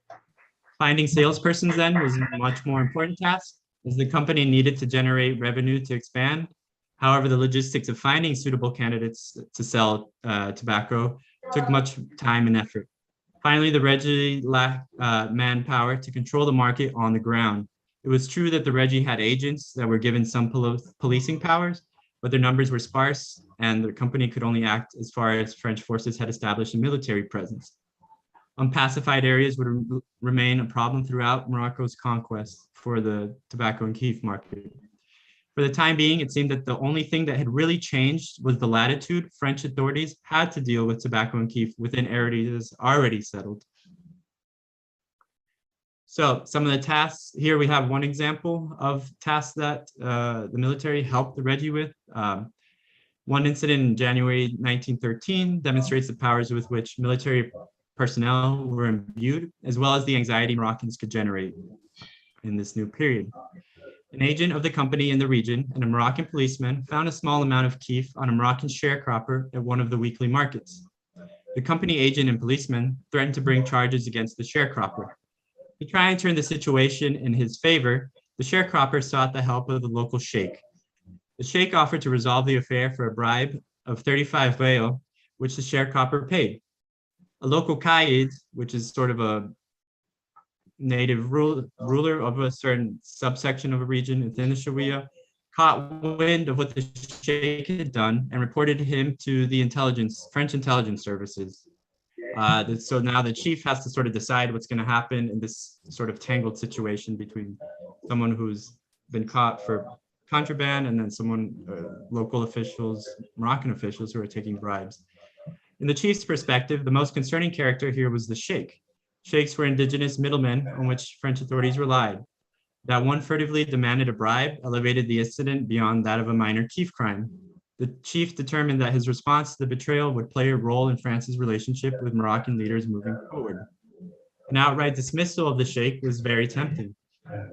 Finding salespersons then was a much more important task, as the company needed to generate revenue to expand. However, the logistics of finding suitable candidates to sell tobacco took much time and effort. Finally, the Regi lacked manpower to control the market on the ground. It was true that the Regi had agents that were given some policing powers, but their numbers were sparse and the company could only act as far as French forces had established a military presence. Unpacified areas would remain a problem throughout Morocco's conquest for the tobacco and kief market. For the time being, it seemed that the only thing that had really changed was the latitude French authorities had to deal with tobacco and kief within areas already settled. So some of the tasks, here we have one example of tasks that the military helped the Regi with. One incident in January 1913 demonstrates the powers with which military personnel were imbued, as well as the anxiety Moroccans could generate in this new period. An agent of the company in the region and a Moroccan policeman found a small amount of kief on a Moroccan sharecropper at one of the weekly markets. The company agent and policeman threatened to bring charges against the sharecropper. To try and turn the situation in his favor, the sharecropper sought the help of the local sheikh. The sheikh offered to resolve the affair for a bribe of 35 bayo, which the sharecropper paid. A local qaid, which is sort of a native ruler of a certain subsection of a region within the Shawia, caught wind of what the sheikh had done and reported him to the French intelligence services. So now the chief has to sort of decide what's going to happen in this sort of tangled situation between someone who's been caught for contraband and then someone, local officials, Moroccan officials who are taking bribes. In the chief's perspective, the most concerning character here was the sheikh. Sheikhs were indigenous middlemen on which French authorities relied. That one furtively demanded a bribe elevated the incident beyond that of a minor kief crime. The chief determined that his response to the betrayal would play a role in France's relationship with Moroccan leaders moving forward. An outright dismissal of the sheikh was very tempting.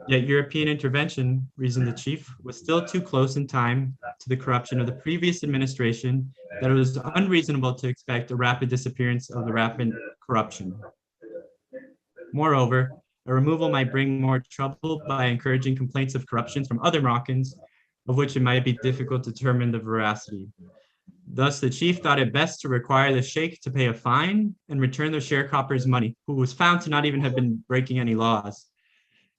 Yet European intervention, reasoned the chief, was still too close in time to the corruption of the previous administration that it was unreasonable to expect a rapid disappearance of the rapid corruption. Moreover, a removal might bring more trouble by encouraging complaints of corruption from other Moroccans, of which it might be difficult to determine the veracity. Thus, the chief thought it best to require the sheikh to pay a fine and return the sharecropper's money, who was found to not even have been breaking any laws.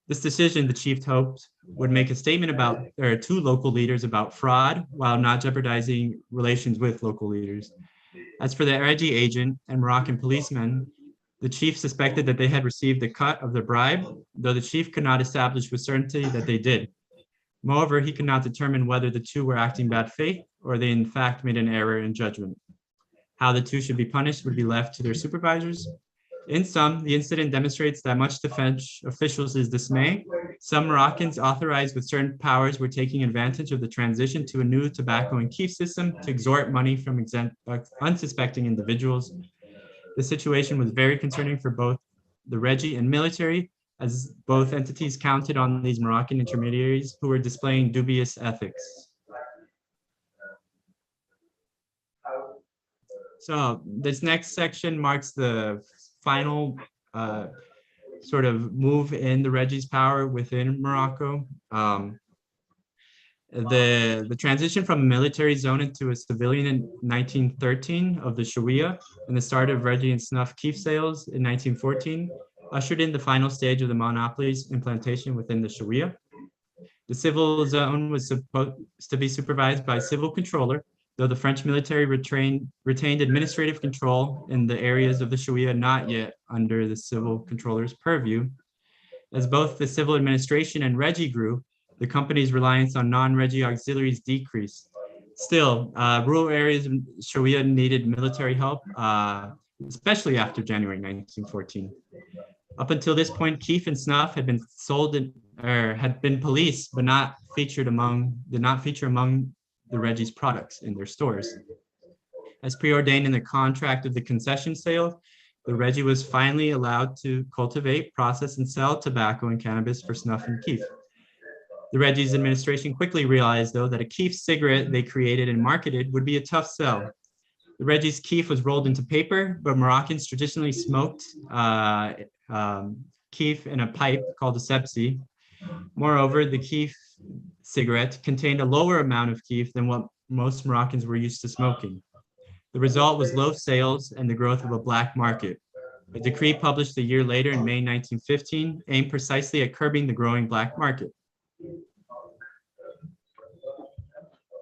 This decision, the chief hoped, would make a statement to local leaders about fraud while not jeopardizing relations with local leaders. As for the Regi agent and Moroccan policemen, the chief suspected that they had received a cut of the bribe, though the chief could not establish with certainty that they did. Moreover, he could not determine whether the two were acting bad faith or they in fact made an error in judgment. How the two should be punished would be left to their supervisors. In sum, the incident demonstrates that much to French officials' dismay, some Moroccans authorized with certain powers were taking advantage of the transition to a new tobacco and kief system to extort money from unsuspecting individuals. The situation was very concerning for both the Regi and military, as both entities counted on these Moroccan intermediaries who were displaying dubious ethics. So this next section marks the final sort of move in the Regi's power within Morocco. The transition from a military zone into a civilian in 1913 of the Shawia and the start of Regi and snuff kief sales in 1914 ushered in the final stage of the monopoly's implantation within the Shawia. The civil zone was supposed to be supervised by a civil controller, though the French military retained administrative control in the areas of the Shawia not yet under the civil controller's purview. As both the civil administration and Regi grew, the company's reliance on non-Regi auxiliaries decreased. Still, rural areas of Shawia needed military help, especially after January 1914. Up until this point, keef and snuff had been sold or had been policed, but did not feature among the Reggie's products in their stores. As preordained in the contract of the concession sale, the Reggie was finally allowed to cultivate, process, and sell tobacco and cannabis for snuff and keef. The Reggie's administration quickly realized, though, that a keef cigarette they created and marketed would be a tough sell. The Reggie's keef was rolled into paper, but Moroccans traditionally smoked keef in a pipe called a sepsi. Moreover, the keef cigarette contained a lower amount of keef than what most Moroccans were used to smoking. The result was low sales and the growth of a black market. A decree published a year later in May 1915 aimed precisely at curbing the growing black market.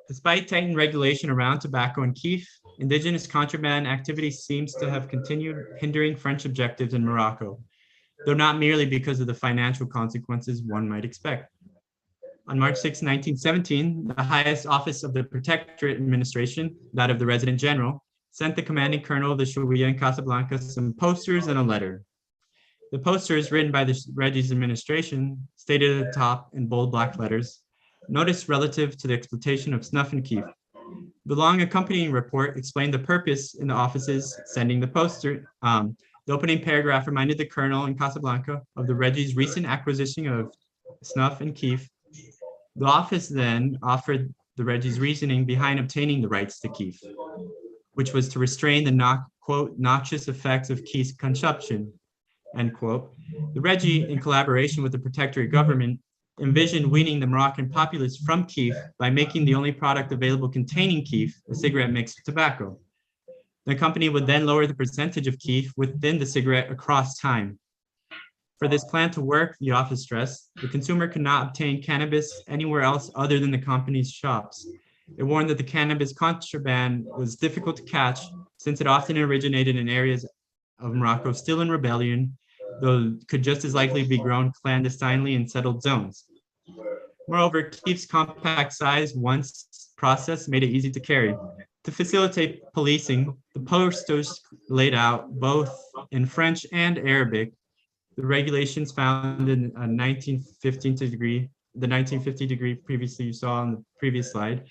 Despite tightened regulation around tobacco and keef, indigenous contraband activity seems to have continued hindering French objectives in Morocco, though not merely because of the financial consequences one might expect. On March 6, 1917, the highest office of the Protectorate administration, that of the Resident General, sent the commanding colonel of the Sharia in Casablanca some posters and a letter. The posters, written by the Reggie's administration, stated at the top in bold black letters, "Notice relative to the exploitation of snuff and keef." The long accompanying report explained the purpose in the offices sending the poster. The opening paragraph reminded the colonel in Casablanca of the Reggie's recent acquisition of snuff and keef. The office then offered the Reggie's reasoning behind obtaining the rights to keef, which was to restrain the quote, noxious effects of keef consumption, end quote. The Reggie, in collaboration with the Protectorate government, envisioned weaning the Moroccan populace from keef by making the only product available containing keef a cigarette mixed with tobacco. The company would then lower the percentage of keef within the cigarette across time. For this plan to work, the office stressed, the consumer could not obtain cannabis anywhere else other than the company's shops. It warned that the cannabis contraband was difficult to catch since it often originated in areas of Morocco still in rebellion, though could just as likely be grown clandestinely in settled zones. Moreover, keef's compact size, once processed, made it easy to carry. To facilitate policing, the posters laid out both in French and Arabic the regulations found in 1950 degree previously you saw on the previous slide.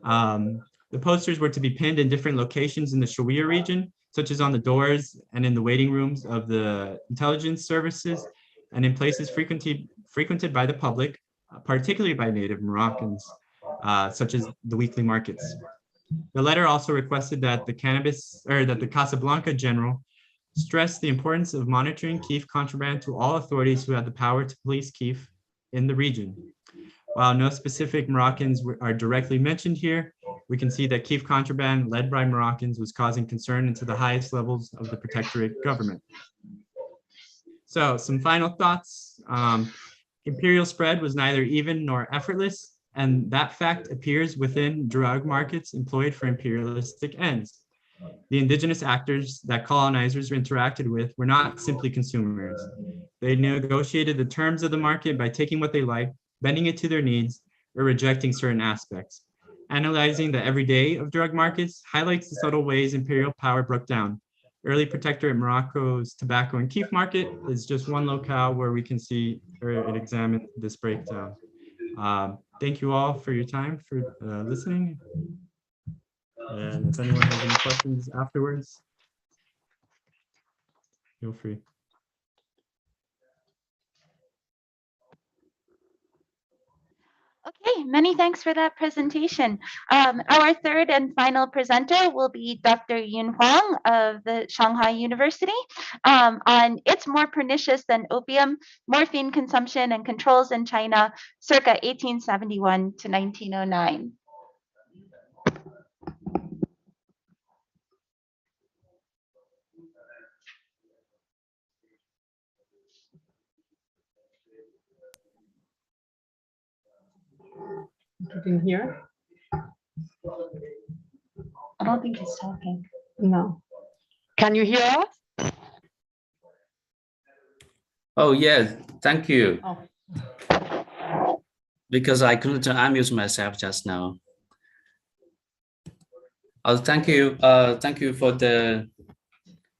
The posters were to be pinned in different locations in the Sharia region, such as on the doors and in the waiting rooms of the intelligence services, and in places frequented by the public, particularly by native Moroccans, such as the weekly markets. The letter also requested that the Casablanca general stress the importance of monitoring keef contraband to all authorities who had the power to police keef in the region. While no specific Moroccans are directly mentioned here, we can see that keef contraband led by Moroccans was causing concern into the highest levels of the Protectorate government. So some final thoughts. Imperial spread was neither even nor effortless, and that fact appears within drug markets employed for imperialistic ends. The indigenous actors that colonizers interacted with were not simply consumers. They negotiated the terms of the market by taking what they liked, bending it to their needs, or rejecting certain aspects. Analyzing the everyday of drug markets highlights the subtle ways imperial power broke down. Early Protectorate Morocco's tobacco and keef market is just one locale where we can see or examine this breakdown. Thank you all for your time, for listening. And if anyone has any questions afterwards, feel free. Okay, many thanks for that presentation. Our third and final presenter will be Dr. Yun Huang of the Shanghai University on It's More Pernicious Than Opium, Morphine Consumption and Controls in China, circa 1871 to 1909. You can hear? I don't think he's talking. No. Can you hear us? Oh, yeah, thank you. Oh. Because I couldn't unmute myself just now. Oh, thank you. Thank you for the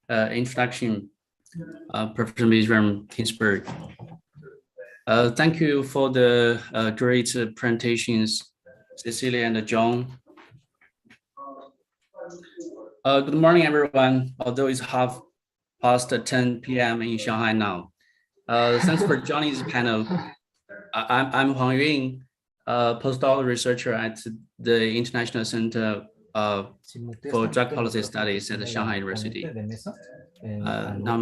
introduction. Professor Miriam Kinsberg. Thank you for the great presentations, Cecilia and John. Good morning, everyone. Although it's 10 p.m. in Shanghai now. Thanks for joining this panel. I'm Huang Yun, postdoc researcher at the International Center for Drug Policy Studies at the Shanghai University. Now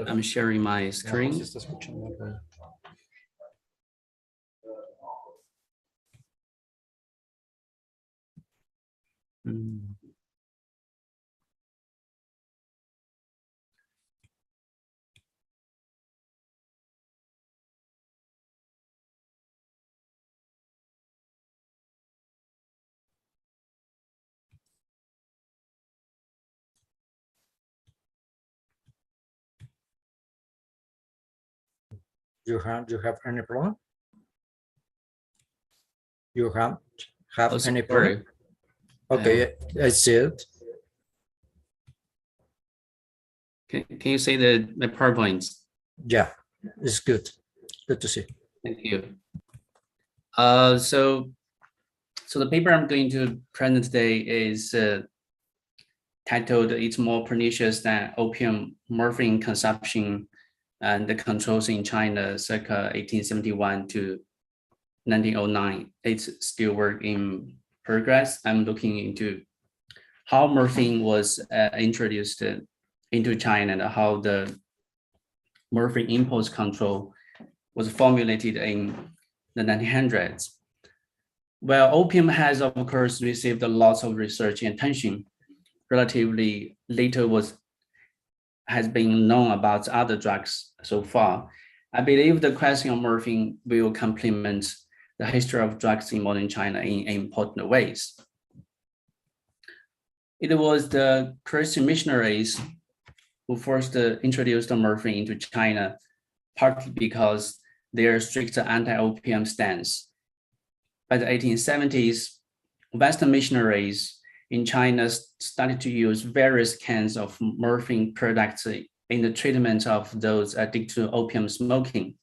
I'm sharing my screen. You have any problem? You have any problem? Okay, I see it. Can you see the PowerPoints? Yeah, it's good. Good to see. Thank you. So the paper I'm going to present today is titled "It's More Pernicious Than Opium: Morphine Consumption and the Controls in China, circa 1871 to 1909." It's still work in progress. I'm looking into how morphine was introduced into China and how the morphine impulse control was formulated in the 1900s. Well, opium has, of course, received a lot of research and attention. Relatively little has been known about other drugs so far. I believe the question of morphine will complement the history of drugs in modern China in important ways. It was the Christian missionaries who first introduced morphine into China, partly because their strict anti-opium stance. By the 1870s, Western missionaries in China started to use various kinds of morphine products in the treatment of those addicted to opium smoking.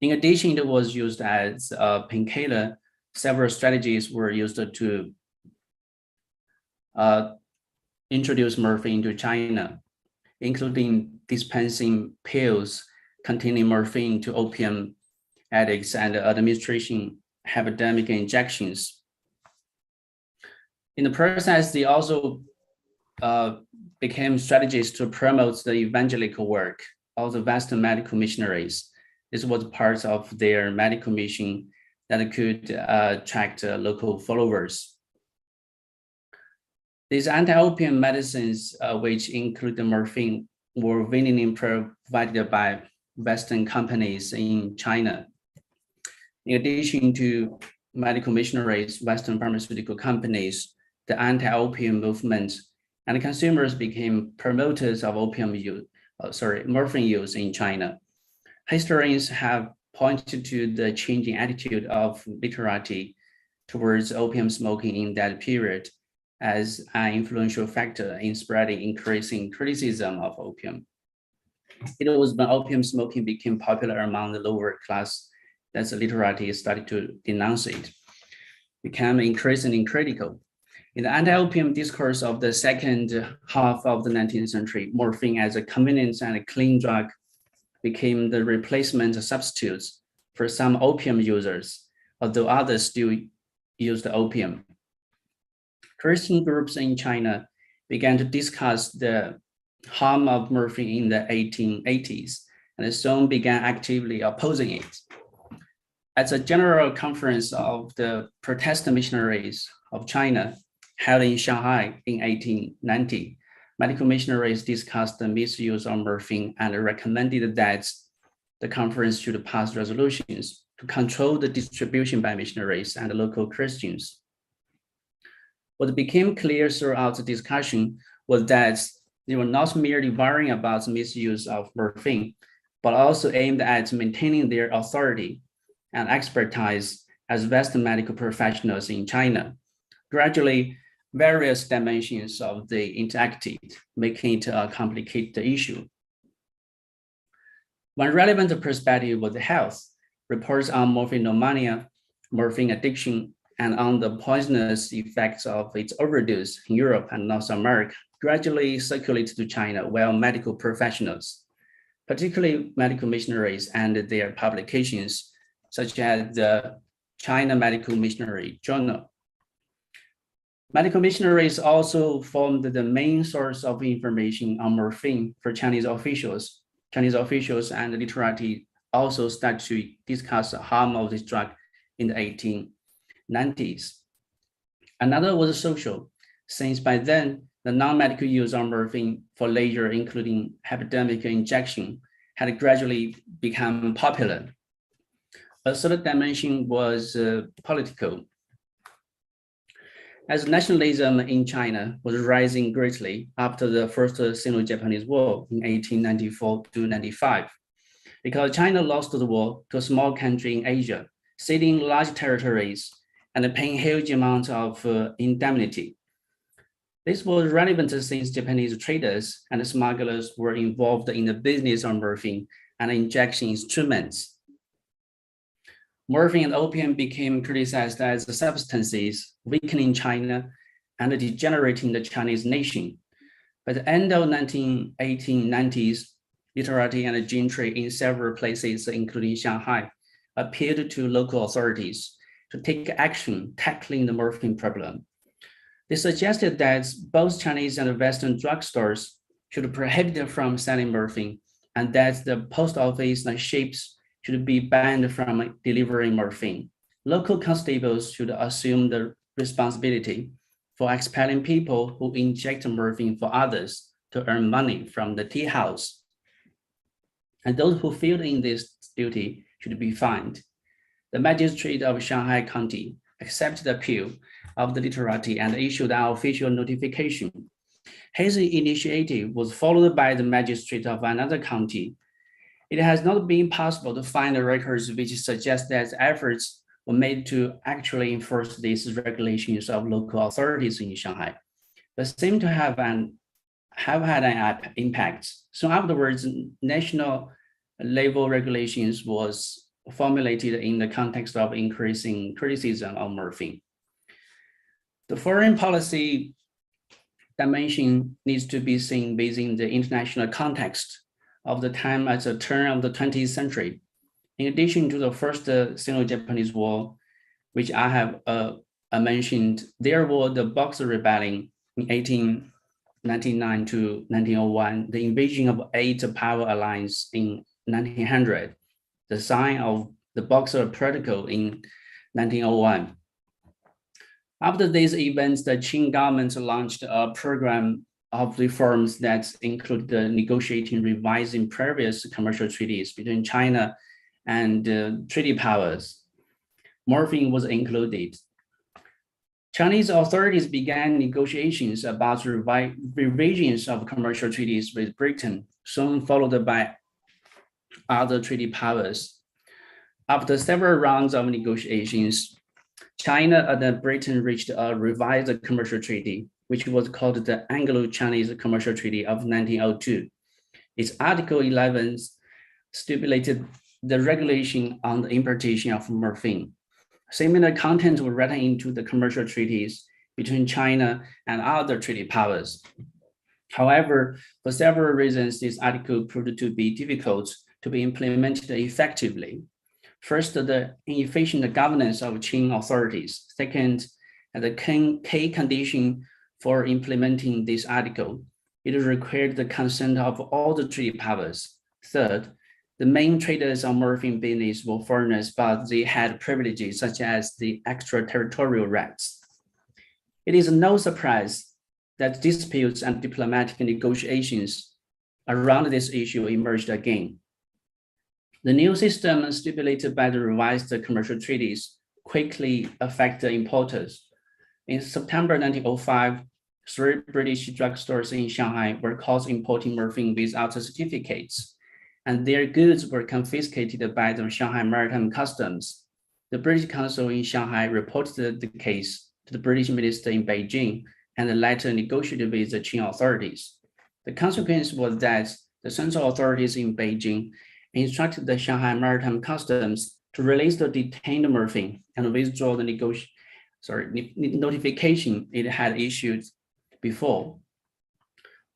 In addition, it was used as a painkiller. Several strategies were used to introduce morphine into China, including dispensing pills containing morphine to opium addicts and administration epidemic injections. In the process, they also became strategies to promote the evangelical work of the Western medical missionaries. This was part of their medical mission that could attract local followers. These anti-opium medicines, which include the morphine, were willingly provided by Western companies in China. In addition to medical missionaries, Western pharmaceutical companies, the anti-opium movement, and consumers became promoters of morphine use in China. Historians have pointed to the changing attitude of literati towards opium smoking in that period as an influential factor in spreading increasing criticism of opium. It was when opium smoking became popular among the lower class that the literati started to denounce it, became increasingly critical. In the anti-opium discourse of the second half of the 19th century, morphine as a convenient and a clean drug became the replacement substitutes for some opium users, although others still used opium. Christian groups in China began to discuss the harm of morphine in the 1880s and soon began actively opposing it. At the General Conference of the Protestant Missionaries of China, held in Shanghai in 1890, medical missionaries discussed the misuse of morphine and recommended that the conference should pass resolutions to control the distribution by missionaries and local Christians. What became clear throughout the discussion was that they were not merely worrying about the misuse of morphine, but also aimed at maintaining their authority and expertise as Western medical professionals in China. Gradually, various dimensions of the interacted, making it a complicated issue. One relevant perspective was health. Reports on morphinomania, morphine addiction, and on the poisonous effects of its overdose in Europe and North America gradually circulated to China, while medical professionals, particularly medical missionaries and their publications, such as the China Medical Missionary Journal. Medical missionaries also formed the main source of information on morphine for Chinese officials. Chinese officials and literati also started to discuss the harm of this drug in the 1890s. Another was social, since by then, the non-medical use of morphine for leisure, including epidemic injection, had gradually become popular. A third dimension was political. As nationalism in China was rising greatly after the First Sino-Japanese War in 1894 to 95, because China lost the war to a small country in Asia, ceding large territories and paying huge amounts of indemnity. This was relevant since Japanese traders and smugglers were involved in the business of morphine and injection instruments. Morphine and opium became criticized as substances weakening China and degenerating the Chinese nation. By the end of the 1890s, literati and gentry in several places, including Shanghai, appealed to local authorities to take action tackling the morphine problem. They suggested that both Chinese and Western drugstores should prohibit from selling morphine, and that the post office and ships should be banned from delivering morphine. Local constables should assume the responsibility for expelling people who inject morphine for others to earn money from the tea house. And those who failed in this duty should be fined. The magistrate of Shanghai County accepted the appeal of the literati and issued an official notification. His initiative was followed by the magistrate of another county. It has not been possible to find the records which suggest that efforts were made to actually enforce these regulations of local authorities in Shanghai, but seem to have had an impact. So afterwards, national level regulations was formulated in the context of increasing criticism of morphine. The foreign policy dimension needs to be seen within the international context of the time at the turn of the 20th century. In addition to the First Sino-Japanese War, which I have mentioned, there was the Boxer Rebellion in 1899 to 1901, the invasion of Eight Power Alliance in 1900, the sign of the Boxer Protocol in 1901. After these events, the Qing government launched a program of reforms that include the negotiating, revising previous commercial treaties between China and treaty powers. Morphine was included. Chinese authorities began negotiations about revisions of commercial treaties with Britain, soon followed by other treaty powers. After several rounds of negotiations, China and Britain reached a revised commercial treaty, which was called the Anglo-Chinese Commercial Treaty of 1902. Its Article 11 stipulated the regulation on the importation of morphine. Similar content were written into the commercial treaties between China and other treaty powers. However, for several reasons, this article proved to be difficult to be implemented effectively. First, the inefficient governance of Qing authorities. Second, the key condition for implementing this article, it required the consent of all the treaty powers. Third, the main traders of morphine business were foreigners, but they had privileges such as the extraterritorial rights. It is no surprise that disputes and diplomatic negotiations around this issue emerged again. The new system stipulated by the revised commercial treaties quickly affected importers. In September 1905, 3 British drugstores in Shanghai were caught importing morphine without certificates, and their goods were confiscated by the Shanghai Maritime Customs. The British consul in Shanghai reported the case to the British minister in Beijing and later negotiated with the Qing authorities. The consequence was that the central authorities in Beijing instructed the Shanghai Maritime Customs to release the detained morphine and withdraw the notification it had issued before.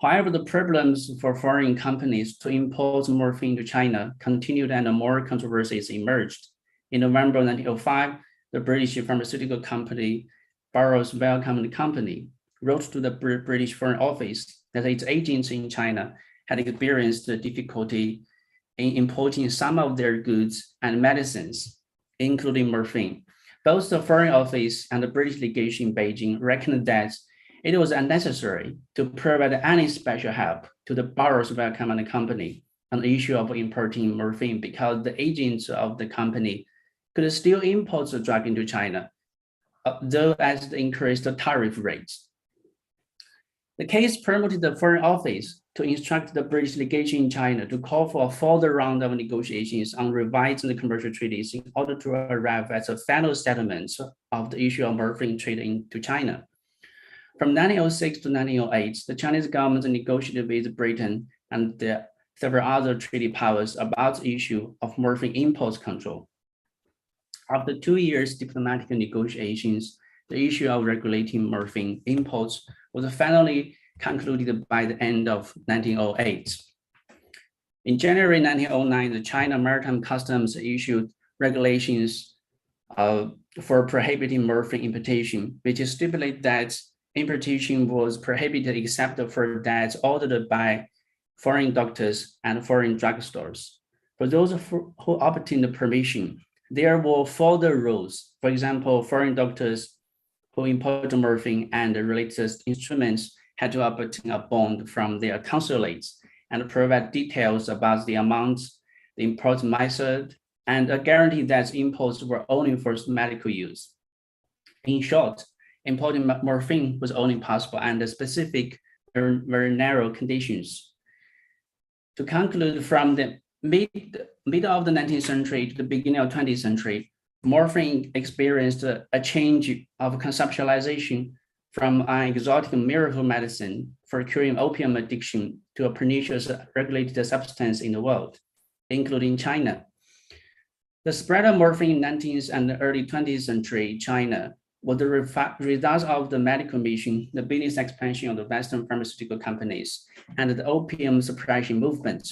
However, the problems for foreign companies to import morphine to China continued and more controversies emerged. In November 1905, the British pharmaceutical company Burroughs Wellcome Company wrote to the British Foreign Office that its agents in China had experienced the difficulty in importing some of their goods and medicines, including morphine. Both the Foreign Office and the British legation in Beijing reckoned that it was unnecessary to provide any special help to the Burroughs Wellcome Company on the issue of importing morphine because the agents of the company could still import the drug into China, though at the increased tariff rates. The case prompted the Foreign Office to instruct the British legation in China to call for a further round of negotiations on revising the commercial treaties in order to arrive at a final settlement of the issue of morphine trade into China. From 1906 to 1908, the Chinese government negotiated with Britain and several other treaty powers about the issue of morphine import control. After 2 years diplomatic negotiations, the issue of regulating morphine imports was finally concluded by the end of 1908. In January 1909, the China Maritime Customs issued regulations for prohibiting morphine importation, which stipulate that importation was prohibited except for that ordered by foreign doctors and foreign drugstores. For those who obtained permission, there were further rules. For example, foreign doctors who import morphine and related instruments had to obtain a bond from their consulates and provide details about the amounts, the import method, and a guarantee that imports were only for medical use. In short, importing morphine was only possible under specific, very narrow conditions. To conclude, from the mid of the 19th century to the beginning of the 20th century, morphine experienced a change of conceptualization from an exotic miracle medicine for curing opium addiction to a pernicious regulated substance in the world, including China. The spread of morphine in 19th and early 20th century China was the result of the medical mission, the business expansion of the Western pharmaceutical companies, and the opium suppression movement.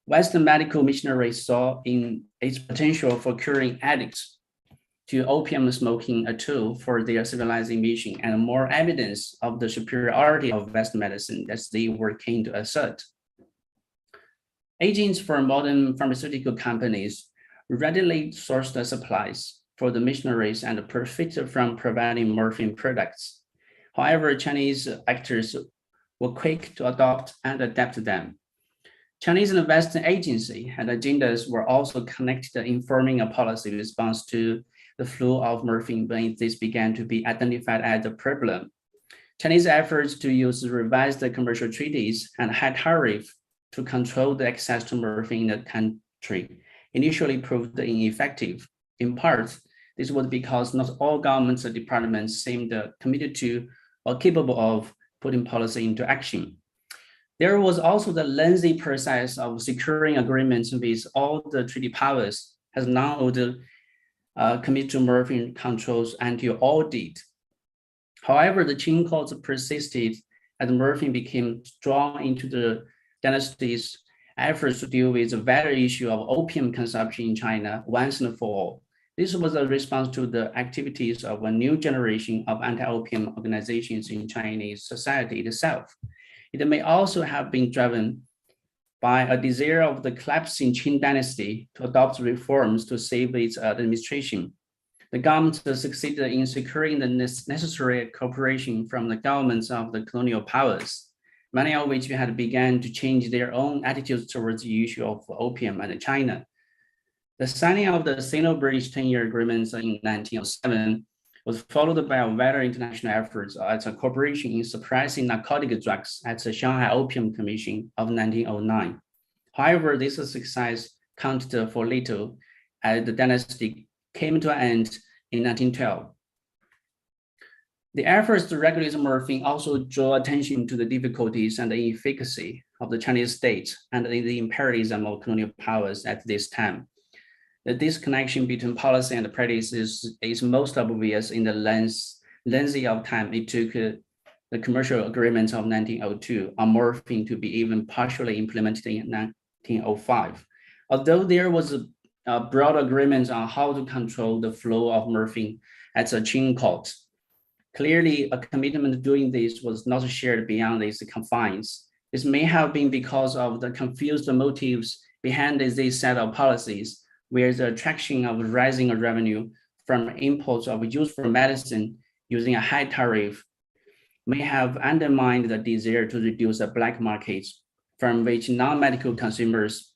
Western medical missionaries saw in its potential for curing addicts to opium smoking a tool for their civilizing mission and more evidence of the superiority of Western medicine that they were keen to assert. Agents for modern pharmaceutical companies readily sourced the supplies for the missionaries and profited from providing morphine products. However, Chinese actors were quick to adopt and adapt to them. Chinese investment agency and agendas were also connected in forming a policy response to the flow of morphine when this began to be identified as a problem. Chinese efforts to use revised commercial treaties and high tariff to control the access to morphine in the country initially proved ineffective. In part, this was because not all governments and departments seemed committed to or capable of putting policy into action. There was also the lengthy process of securing agreements with all the treaty powers, as none of the committed to morphine controls until all did. However, the Qing courts persisted as morphine became drawn into the dynasty's efforts to deal with the very issue of opium consumption in China once and for all. This was a response to the activities of a new generation of anti-opium organizations in Chinese society itself. It may also have been driven by a desire of the collapsing Qing dynasty to adopt reforms to save its administration. The government succeeded in securing the necessary cooperation from the governments of the colonial powers, many of which had begun to change their own attitudes towards the issue of opium and China. The signing of the Sino-British 10-year agreements in 1907 was followed by a wider international efforts as a cooperation in suppressing narcotic drugs at the Shanghai Opium Commission of 1909. However, this success counted for little as the dynasty came to an end in 1912. The efforts to regulate morphine also draw attention to the difficulties and the inefficacy of the Chinese state and the imperialism of colonial powers at this time. The disconnection between policy and practice is most obvious in the length of time it took the commercial agreement of 1902 on morphine to be even partially implemented in 1905. Although there was a broad agreement on how to control the flow of morphine at the Qing court, clearly a commitment to doing this was not shared beyond these confines. This may have been because of the confused motives behind this set of policies, where the attraction of rising revenue from imports of useful medicine using a high tariff may have undermined the desire to reduce the black markets from which non-medical consumers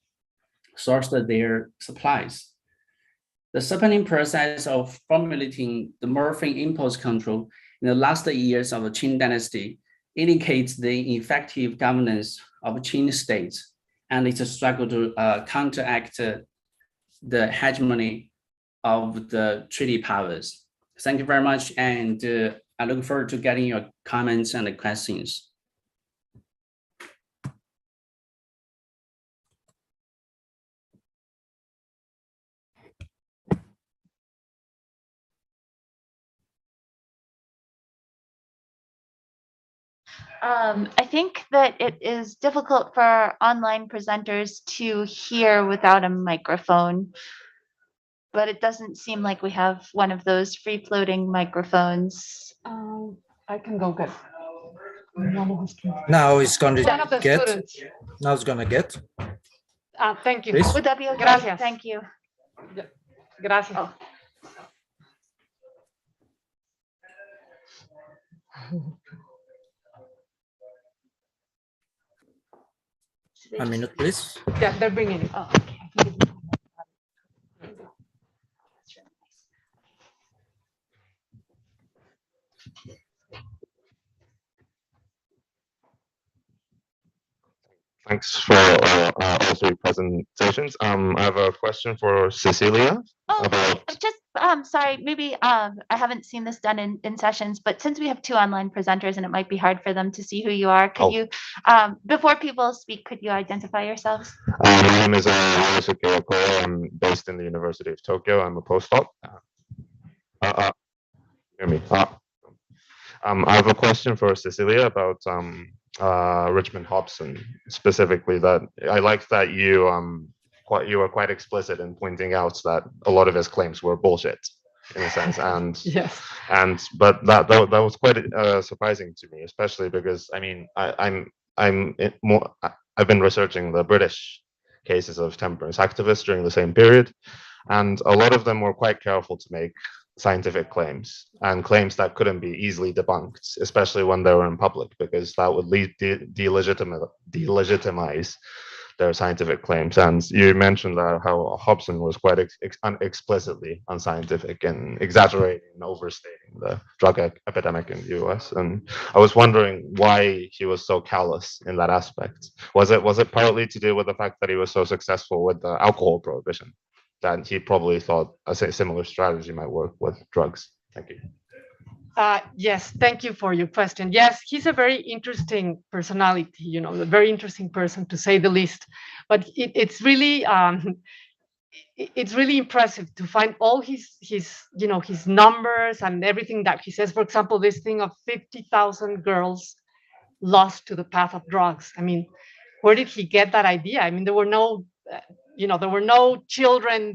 sourced their supplies. The supplementing process of formulating the morphine import control in the last years of the Qing dynasty indicates the effective governance of Qing states and its struggle to counteract the hegemony of the treaty powers. Thank you very much, and I look forward to getting your comments and questions. I think that it is difficult for online presenters to hear without a microphone, but it doesn't seem like we have one of those free-floating microphones. I can go get. Now it's going One of the to get. students. Now it's going to get. Thank you. Please. Would that be okay? Gracias. Thank you. Gracias. Oh. A minute, please. Yeah, they're bringing it. Oh, okay. That's really nice. Thanks for all three presentations. I have a question for Cecilia. Oh, about just sorry, maybe I haven't seen this done in sessions, but since we have two online presenters and it might be hard for them to see who you are, could you, before people speak, could you identify yourselves? my name is Yosuke Okoye. I'm based in the University of Tokyo. I'm a postdoc. Hear me. I have a question for Cecilia about Richmond Hobson specifically. That I liked that you were quite explicit in pointing out that a lot of his claims were bullshit in a sense, and Yes. but that was quite surprising to me, especially because I mean I've been researching the British cases of temperance activists during the same period, and a lot of them were quite careful to make scientific claims and claims that couldn't be easily debunked, especially when they were in public, because that would delegitimize their scientific claims. And you mentioned that how Hobson was quite explicitly unscientific and exaggerating and overstating the drug epidemic in the US. And I was wondering why he was so callous in that aspect. Was it partly to do with the fact that he was so successful with the alcohol prohibition that he probably thought a similar strategy might work with drugs? Thank you. Yes, thank you for your question. Yes, he's a very interesting personality, a very interesting person to say the least. But it's really impressive to find all his numbers and everything that he says. For example, this thing of 50,000 girls lost to the path of drugs. I mean, where did he get that idea? I mean, there were no children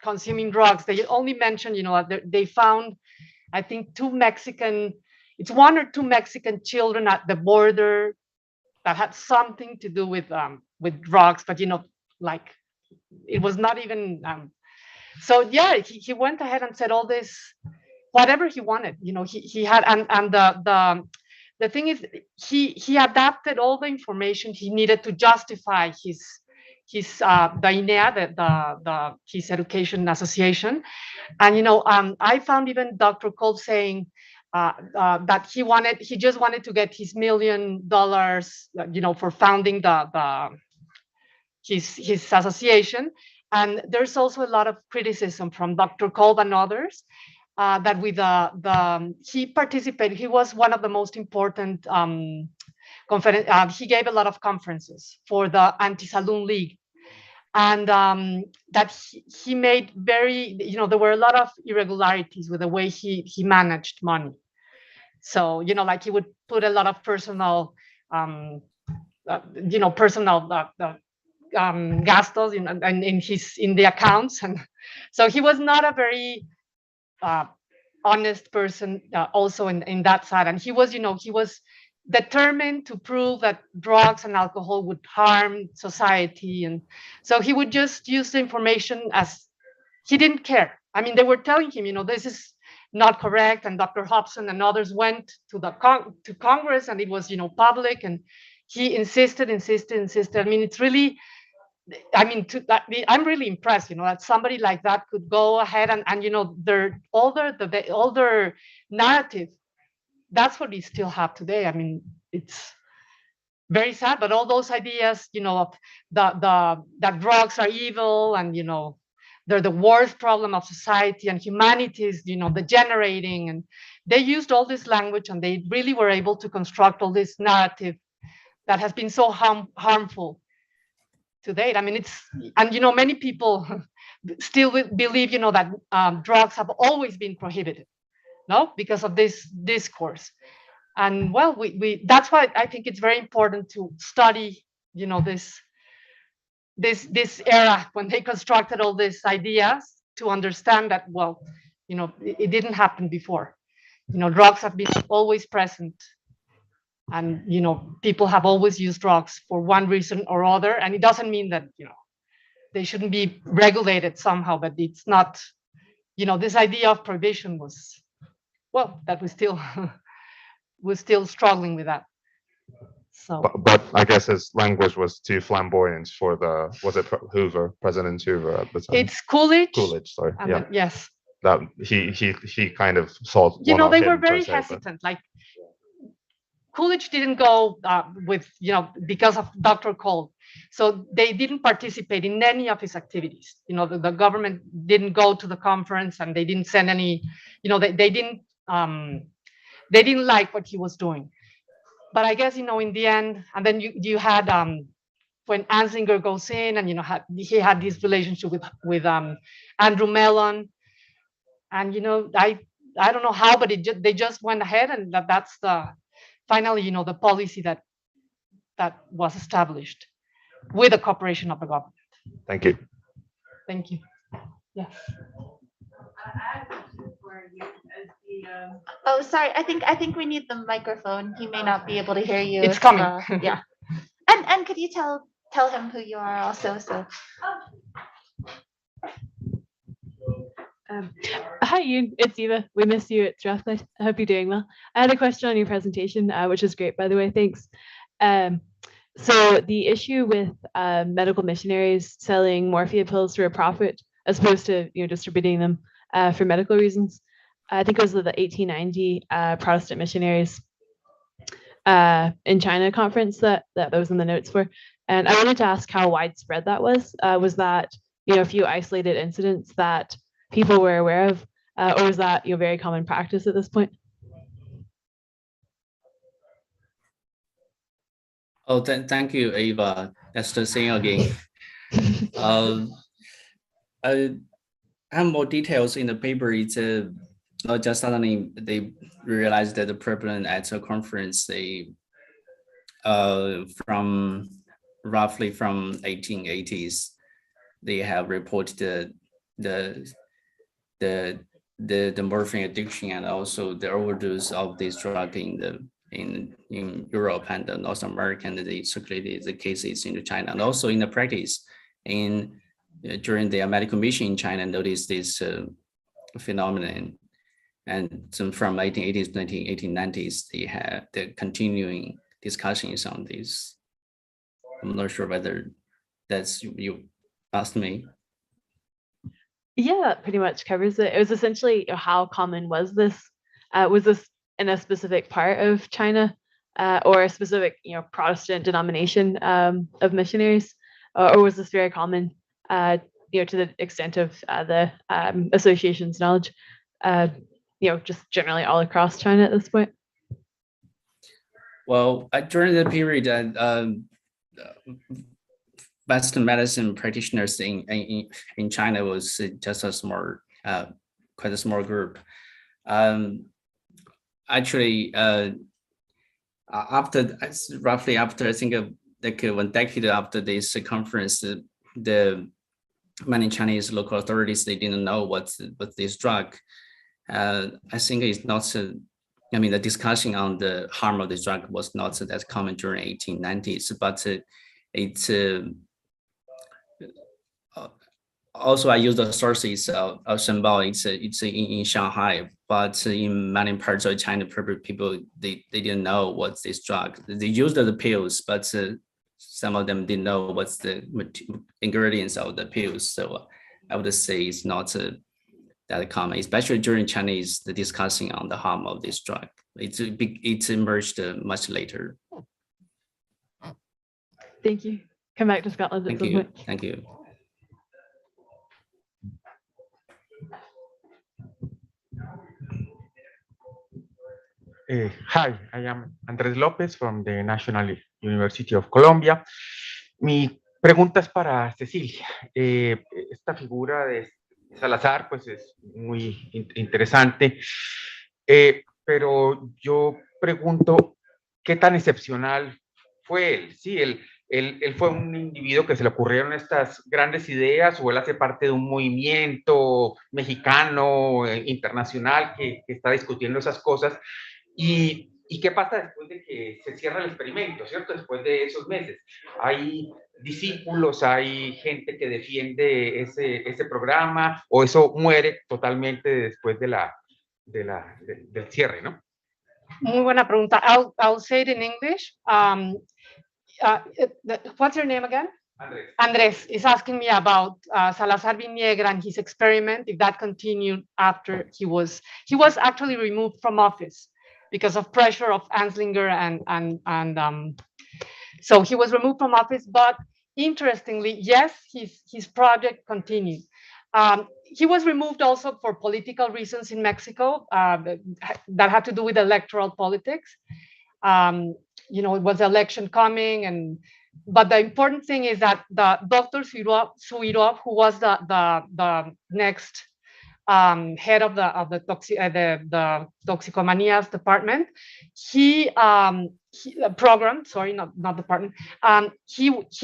consuming drugs. They only mentioned, they found, I think, one or two Mexican children at the border that had something to do with drugs, but like it was not even. So yeah, he went ahead and said all this, whatever he wanted. He had, and the thing is, he adapted all the information he needed to justify his the INEA, his education association. And I found even Dr. Kolb saying that he just wanted to get his $1 million, for founding his association. And there's also a lot of criticism from Dr. Kolb and others that with he participated. He was one of the most important he gave a lot of conferences for the Anti-Saloon League. And that he made very, there were a lot of irregularities with the way he managed money. So, like he would put a lot of personal, gastos in the accounts. And so he was not a very honest person also in that side. And he was determined to prove that drugs and alcohol would harm society. And so he would just use the information as he didn't care. I mean, they were telling him, this is not correct. And Dr. Hobson and others went to Congress, and it was, public, and he insisted. I mean, it's really, I'm really impressed, that somebody like that could go ahead and all their narrative, that's what we still have today. I mean, it's very sad, but all those ideas, of that drugs are evil, and they're the worst problem of society, and humanity is, degenerating, and they used all this language, and they really were able to construct all this narrative that has been so harmful to date. I mean, many people still believe, that drugs have always been prohibited, no, because of this discourse. And well, that's why I think it's very important to study, this era when they constructed all these ideas, to understand that, well, it didn't happen before. Drugs have been always present, and people have always used drugs for one reason or other. And it doesn't mean that they shouldn't be regulated somehow, but it's not, this idea of prohibition was, well, that we're still struggling with that. So, but I guess his language was too flamboyant for was it President Hoover at the time? It's Coolidge. Sorry. Yeah. Yes. That he kind of saw. They were very hesitant. Like Coolidge didn't go with, because of Dr. Cole. So they didn't participate in any of his activities. The government didn't go to the conference, and they didn't send any, they didn't like what he was doing. But I guess, in the end, and then you had, when Anslinger goes in, and, he had this relationship with Andrew Mellon. And, I don't know how, but they just went ahead, and that's finally, the policy that was established with the cooperation of the government. Thank you. Thank you. Yes. Oh, sorry. I think we need the microphone. He may not be able to hear you. It's coming. Yeah. And could you tell him who you are also? So. Hi, Yoon. It's Eva. We miss you at Strathclyde. I hope you're doing well. I had a question on your presentation, which is great, by the way. Thanks. So the issue with medical missionaries selling morphia pills for a profit, as opposed to distributing them for medical reasons. I think it was the 1890 Protestant missionaries in China conference that was in the notes for. And I wanted to ask how widespread that was. Was that a few isolated incidents that people were aware of, or was that very common practice at this point? Oh, thank you, Eva. That's the same again. I have more details in the paper. It's not just suddenly they realized that the problem at a conference, they from roughly from 1880s, they have reported the morphine addiction and also the overdose of this drug in Europe and North America, and they circulated the cases into China, and also in the practice during the medical mission in China noticed this phenomenon. And so from 1880s to 1890s, they had the continuing discussions on this. I'm not sure whether that's you asked me. Yeah, that pretty much covers it. It was essentially how common was this? Was this in a specific part of China or a specific Protestant denomination of missionaries, or was this very common to the extent of the association's knowledge? Just generally all across China at this point? Well, during the period, Western medicine practitioners in China was just a small, quite a small group. Actually, roughly after I think like 1 decade after this conference, the many Chinese local authorities, they didn't know what's this drug. I think it's not. I mean, the discussion on the harm of the drug was not that common during 1890s, but it's also I use the sources of Shenbao. It's in Shanghai, but in many parts of China, people they didn't know what's this drug. They used the pills, but some of them didn't know what's the ingredients of the pills. So I would say it's not that common, especially during Chinese, the discussing on the harm of this drug. It's emerged much later. Thank you. Come back to Scotland at some point. Thank you. Hi, I am Andrés López from the National University of Colombia. Mi pregunta es para Cecilia. Esta figura de Salazar, pues es muy interesante, pero yo pregunto, ¿qué tan excepcional fue él? Sí, él fue un individuo que se le ocurrieron estas grandes ideas, o él hace parte de un movimiento mexicano, internacional, que está discutiendo esas cosas. ¿Y qué pasa después de que se cierra el experimento, cierto? Después de esos meses. Hay discípulos, hay gente que defiende ese programa, o eso muere totalmente después del cierre, ¿no? Muy buena pregunta. I'll say it in English. What's your name again? Andrés. Andrés is asking me about Salazar Viniegra and his experiment, if that continued after he was actually removed from office because of pressure of Anslinger and so he was removed from office. But interestingly, yes, his project continued. He was removed also for political reasons in Mexico that had to do with electoral politics. It was election coming, but the important thing is that the Dr. Suirov, who was the next head of the toxicomanias department, he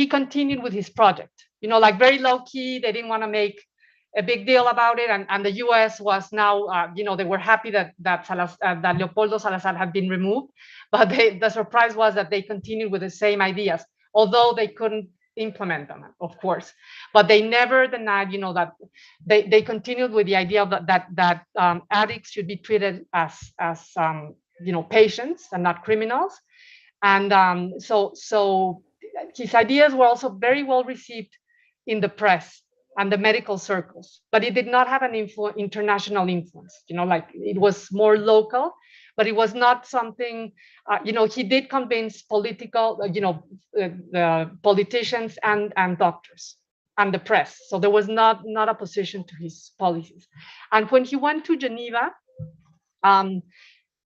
continued with his project. Like very low key. They didn't want to make a big deal about it, and the U.S. was now, they were happy that Leopoldo Salazar had been removed, but the surprise was that they continued with the same ideas, although they couldn't implement them, of course. But they never denied, that they continued with the idea of that addicts should be treated as patients and not criminals, and so his ideas were also very well received in the press and the medical circles, but it did not have an international influence. Like it was more local, but it was not something. He did convince the politicians and doctors and the press. So there was not opposition to his policies. And when he went to Geneva,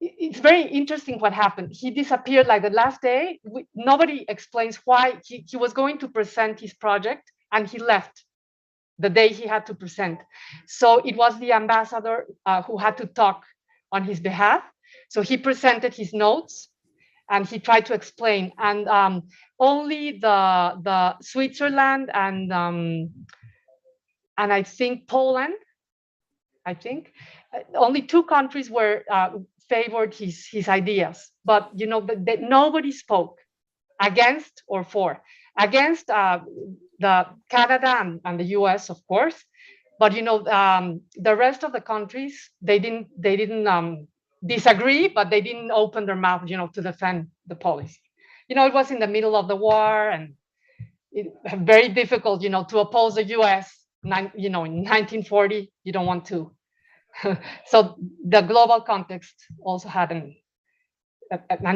it's very interesting what happened. He disappeared like the last day. Nobody explains why. He was going to present his project and he left the day he had to present. So it was the ambassador who had to talk on his behalf. So he presented his notes and he tried to explain. And only the Switzerland and I think Poland, only 2 countries were favored his ideas. But nobody spoke against or for. Against the Canada and the U.S., of course, but the rest of the countries, they didn't disagree, but they didn't open their mouth, to defend the policy. It was in the middle of the war, and very difficult, to oppose the U.S. In 1940. You don't want to. So the global context also had an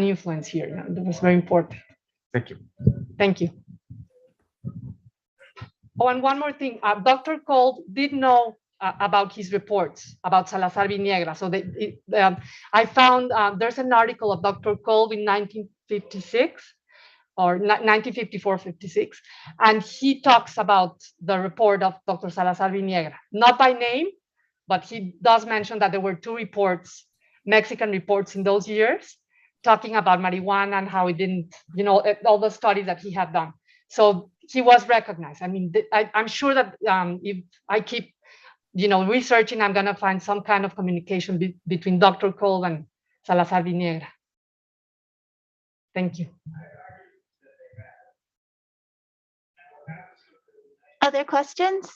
influence here. It was very important. Thank you. Thank you. Oh, and one more thing. Dr. Cole did know about his reports about Salazar Viniegra. So I found there's an article of Dr. Kolb in 1956 or 1954-56, and he talks about the report of Dr. Salazar Viniegra, not by name, but he does mention that there were two reports, Mexican reports in those years, talking about marijuana and how it didn't, all the studies that he had done. So he was recognized. I mean, I'm sure that if I keep, researching, I'm going to find some kind of communication between Dr. Kolb and Salazar Viniegra. Thank you. Other questions?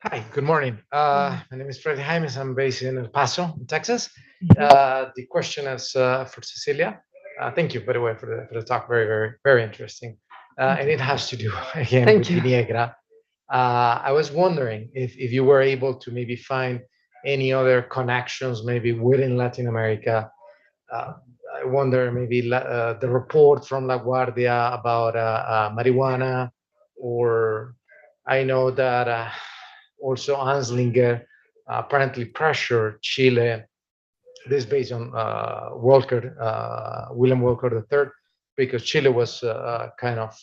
Hi, good morning. My name is Freddy Jaimes. I'm based in El Paso, Texas. The question is for Cecilia. Thank you, by the way, for the talk. Very, very, very interesting. And it has to do, again, with Viniegra. I was wondering if you were able to maybe find any other connections, maybe within Latin America. I wonder maybe the report from La Guardia about marijuana, or I know that also Anslinger apparently pressured Chile. This is based on William Walker III, because Chile was kind of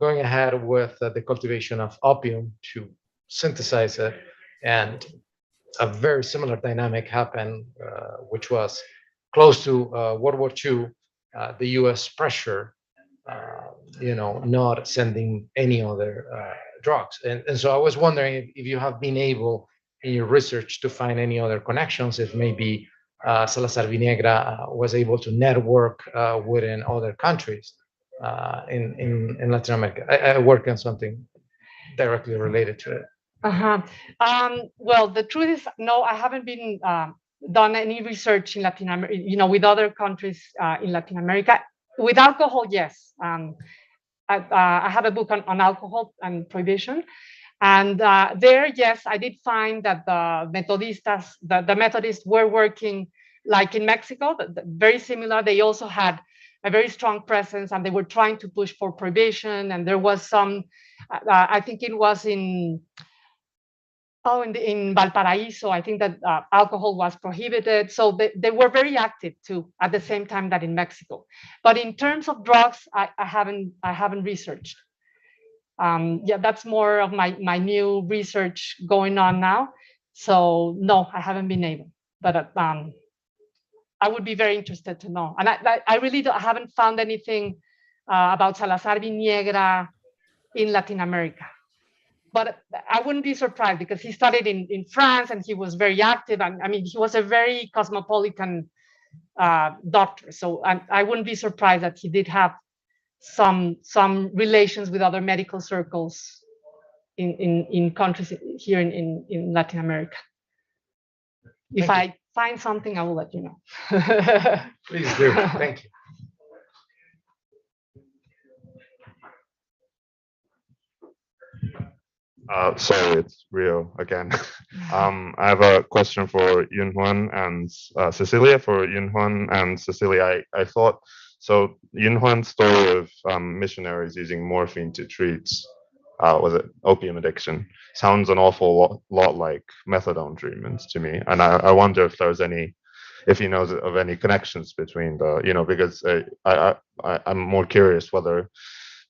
going ahead with the cultivation of opium to synthesize it, and a very similar dynamic happened, which was close to World War II, the U.S. pressure, not sending any other drugs. And so I was wondering if you have been able in your research to find any other connections, if maybe Salazar Viniegra was able to network within other countries in Latin America. I work on something directly related to it. Well, the truth is, no, I haven't been done any research in Latin America, with other countries in Latin America. With alcohol, yes. I have a book on alcohol and prohibition. And there, yes, I did find that the Methodists were working like in Mexico, very similar. They also had a very strong presence, and they were trying to push for prohibition. And there was some, I think it was in Valparaiso, I think that alcohol was prohibited. So they were very active too, at the same time that in Mexico. But in terms of drugs, I haven't researched. That's more of my new research going on now. So no, I haven't been able, but I would be very interested to know. And I really haven't found anything about Salazar Viniegra in Latin America. But I wouldn't be surprised, because he studied in France and he was very active. And I mean, he was a very cosmopolitan doctor. So I wouldn't be surprised that he did have some relations with other medical circles in countries here in Latin America. If I find something, I will let you know. Please do. Thank you. Sorry, it's Rio again. I have a question for Yunhuan and Cecilia. For Yunhuan and Cecilia, I thought, so Yunhuan's story of missionaries using morphine to treat, was it opium addiction, sounds an awful lot like methadone treatments to me. And I wonder if there's if he knows of any connections between because I'm more curious whether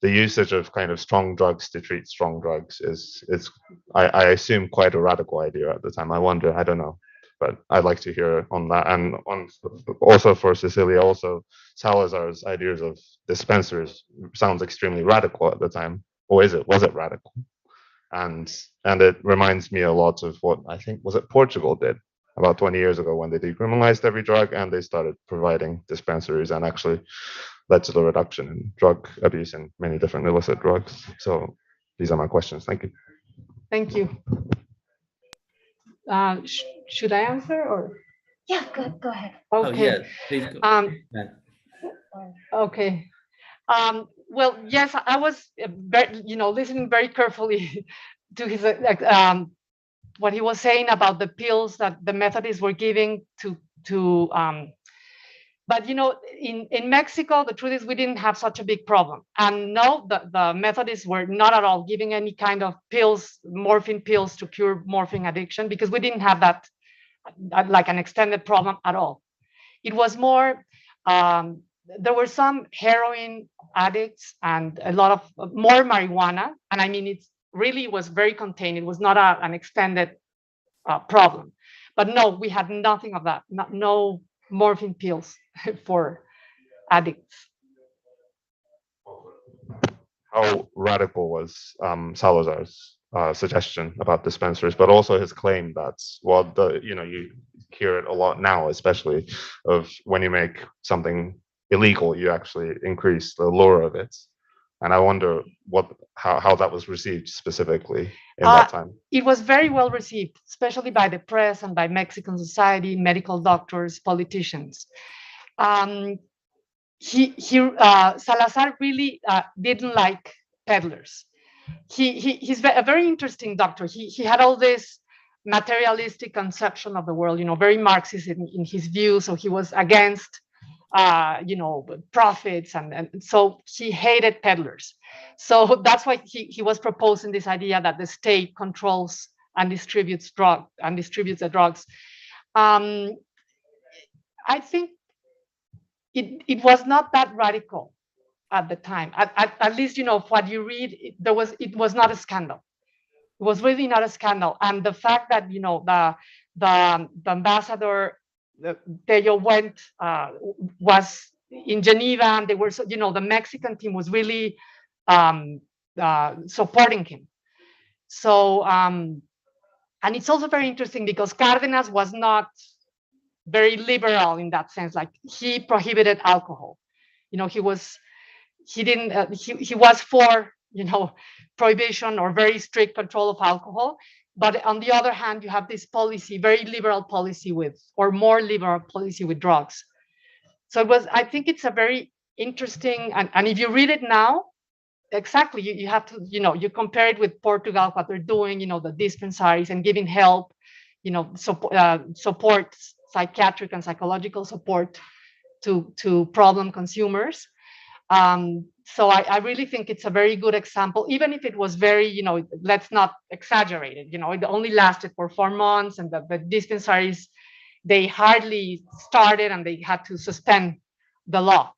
the usage of kind of strong drugs to treat strong drugs is I assume quite a radical idea at the time. I wonder, I don't know, but I'd like to hear on that. And also for Cecilia, also Salazar's ideas of dispensaries sounds extremely radical at the time. Or was it radical? And it reminds me a lot of what I think, was it Portugal did about 20 years ago, when they decriminalized every drug and they started providing dispensaries, and actually led to the reduction in drug abuse and many different illicit drugs. So these are my questions. Thank you. Thank you. Should I answer or? Yeah, go ahead. Okay. Oh, yeah, please go. Okay. Well, yes, I was listening very carefully to his what he was saying about the pills that the Methodists were giving to But in Mexico, the truth is we didn't have such a big problem. And no, the Methodists were not at all giving any kind of pills, morphine pills to cure morphine addiction, because we didn't have that like an extended problem at all. It was more, there were some heroin addicts and a lot of more marijuana. And I mean, it really was very contained. It was not an extended problem. But no, we had nothing of that, no morphine pills for addicts. How radical was Salazar's suggestion about dispensaries, but also his claim that, well, you hear it a lot now, especially of when you make something illegal, you actually increase the lure of it. And I wonder how that was received specifically in that time. It was very well received, especially by the press and by Mexican society, medical doctors, politicians. Salazar really didn't like peddlers. He's a very interesting doctor. He had all this materialistic conception of the world, very Marxist in his view. So he was against profits, and so he hated peddlers. So that's why he was proposing this idea that the state controls and distributes the drugs. I think it was not that radical at the time. At least, what you read, it was not a scandal. It was really not a scandal. And the fact that, the ambassador, Tello was in Geneva, and they were, the Mexican team was really supporting him. So, and it's also very interesting because Cárdenas was not very liberal in that sense. Like, he prohibited alcohol. He was for, prohibition or very strict control of alcohol. But on the other hand, you have this policy, very liberal policy more liberal policy with drugs. So I think it's a very interesting, and if you read it now, exactly, you have to, you compare it with Portugal, what they're doing, the dispensaries and giving help, support, psychiatric and psychological support to problem consumers. So I really think it's a very good example, even if it was very, let's not exaggerate it. It only lasted for 4 months, and the dispensaries, they hardly started, and they had to suspend the law.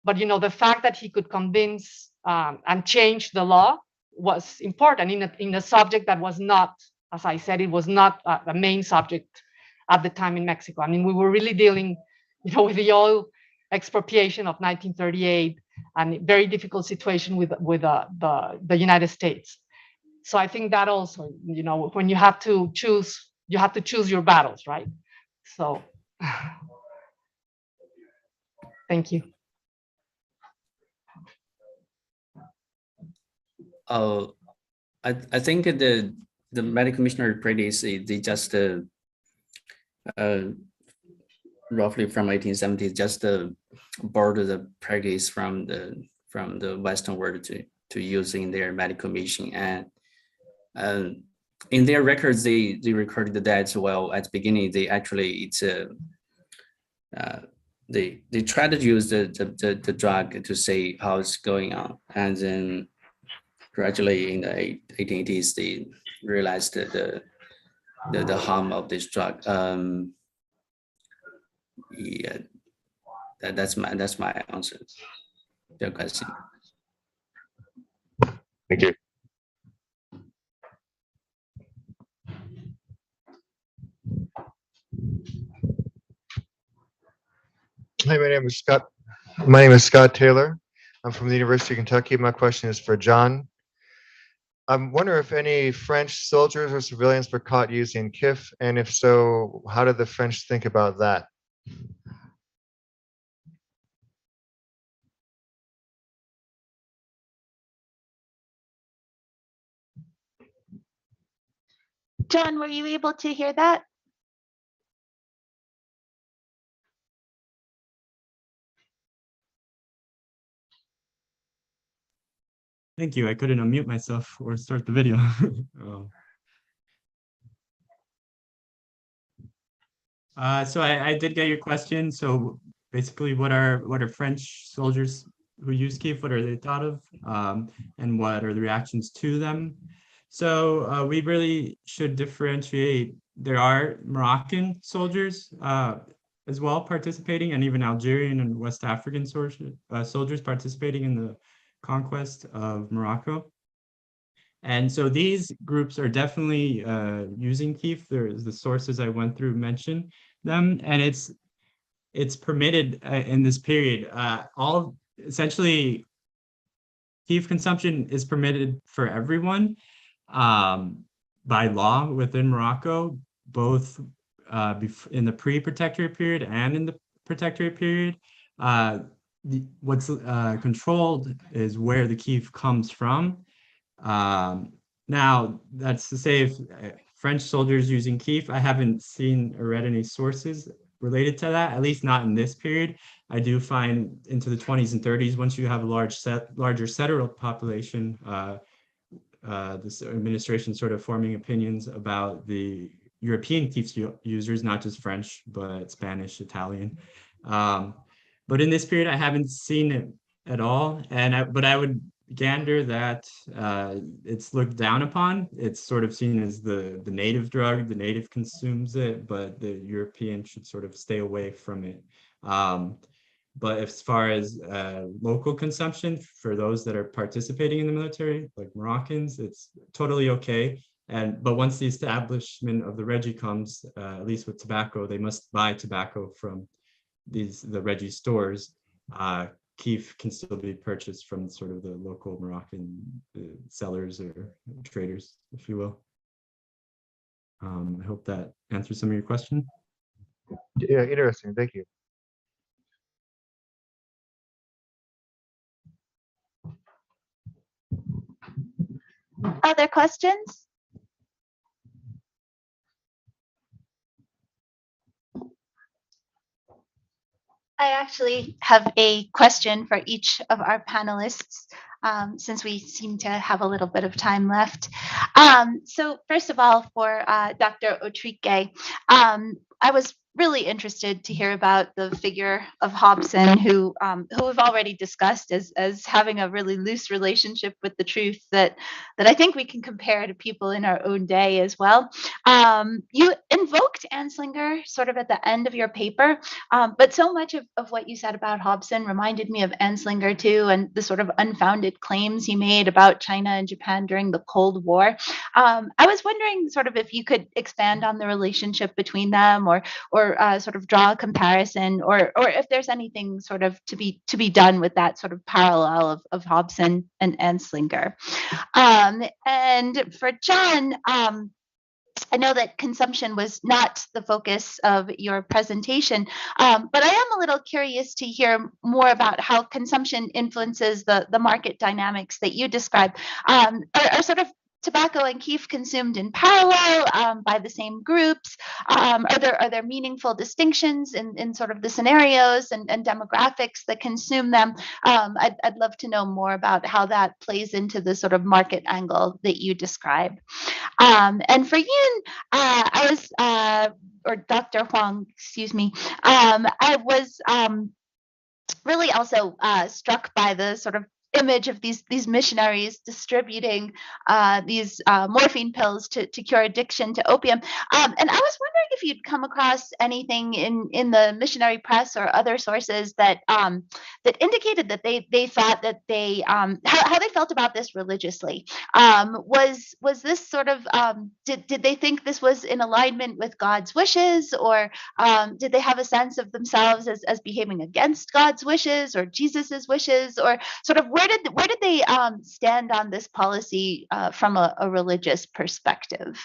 But, the fact that he could convince and change the law was important in a subject that was not, as I said, it was not a main subject at the time in Mexico. I mean, we were really dealing, with the oil expropriation of 1938 and very difficult situation with the United States. So I think that also, when you have to choose your battles, right? So, thank you. I think the medical commissioner practice, they just roughly from 1870s, just borrowed the practice from the Western world to use in their medical mission. And in their records, they recorded that, well, at the beginning, they actually, they try to use the drug to say how it's going on. And then gradually in the 1880s, they realized the harm of this drug. Yeah, that's my answer to your question. Thank you. Hi, my name is Scott. My name is Scott Taylor. I'm from the University of Kentucky. My question is for John. I'm wondering if any French soldiers or civilians were caught using KIF, and if so, how did the French think about that? John, were you able to hear that? Thank you. I couldn't unmute myself or start the video. So I did get your question. So basically what are French soldiers who use Kiev, what are they thought of, and what are the reactions to them. So we really should differentiate. There are Moroccan soldiers as well participating, and even Algerian and West African soldiers participating in the conquest of Morocco. And so these groups are definitely using Kiev. There's the sources I went through mention them, and it's permitted in this period. Essentially, Kiev consumption is permitted for everyone by law within Morocco, both in the pre-protectorate period and in the protectorate period. What's controlled is where the Kiev comes from. Now, that's to say, if French soldiers using Kiev, I haven't seen or read any sources related to that, at least not in this period. I do find into the 20s and 30s, once you have a larger settler population, this administration sort of forming opinions about the European Kiev users, not just French, but Spanish, Italian. But in this period, I haven't seen it at all. But I would gander that it's looked down upon. It's sort of seen as the native drug, the native consumes it, but the European should sort of stay away from it. But as far as local consumption for those that are participating in the military, like Moroccans, it's totally okay. But once the establishment of the Regi comes, at least with tobacco, they must buy tobacco from the Regi stores. Kiev can still be purchased from sort of the local Moroccan sellers or traders, if you will. I hope that answers some of your question. Yeah, interesting. Thank you. Other questions? I actually have a question for each of our panelists, since we seem to have a little bit of time left. So first of all, for Dr. Otrique, I was really interested to hear about the figure of Hobson, who we've already discussed as having a really loose relationship with the truth that I think we can compare to people in our own day as well. You invoked Anslinger sort of at the end of your paper, but so much of what you said about Hobson reminded me of Anslinger too, and the sort of unfounded claims he made about China and Japan during the Cold War. I was wondering sort of if you could expand on the relationship between them, or sort of draw a comparison, or if there's anything sort of to be done with that sort of parallel of Hobson and Anslinger. And for John, I know that consumption was not the focus of your presentation, but I am a little curious to hear more about how consumption influences the market dynamics that you describe. Are sort of tobacco and Kiev consumed in parallel by the same groups? Are there meaningful distinctions in sort of the scenarios and demographics that consume them? I'd love to know more about how that plays into the sort of market angle that you describe. And for Yun, I was, or Dr. Huang, excuse me, I was really also struck by the sort of image of these missionaries distributing these morphine pills to cure addiction to opium. And I was wondering if you'd come across anything in the missionary press or other sources that that indicated that they thought that they how they felt about this religiously. Was this sort of did they think this was in alignment with God's wishes, or did they have a sense of themselves as behaving against God's wishes or Jesus's wishes, or sort of where did they stand on this policy from a religious perspective?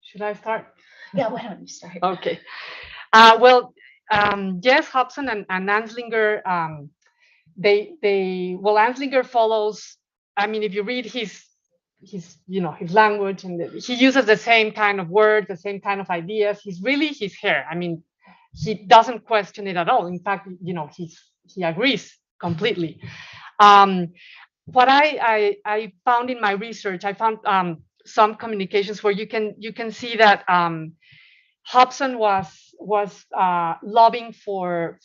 Should I start? Yeah, why don't you start? Okay. Well, yes, Hobson and Anslinger, Anslinger follows. I mean, if you read his language, and he uses the same kind of words, the same kind of ideas. He's really his hair. I mean, he doesn't question it at all. In fact, he agrees completely. What I found in my research, I found some communications where you can see that Hobson was lobbying for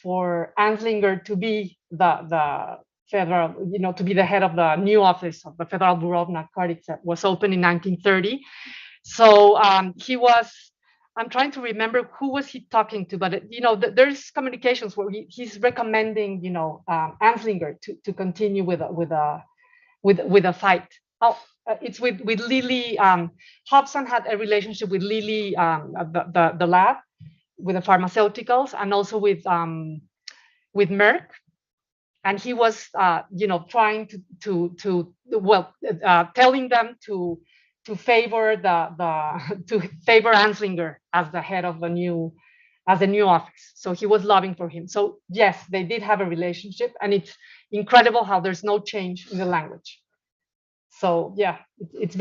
Anslinger to be the federal, to be the head of the new office of the Federal Bureau of Narcotics that was opened in 1930. So he was. I'm trying to remember who was he talking to, but there's communications where he's recommending Anslinger to continue with a fight. Oh, it's with Lilly. Hobson had a relationship with Lilly, the lab, with the pharmaceuticals, and also with Merck. And he was, trying telling them to favor favor Anslinger as the head of the new office. So he was lobbying for him. So yes, they did have a relationship, and it's incredible how there's no change in the language. So yeah, it's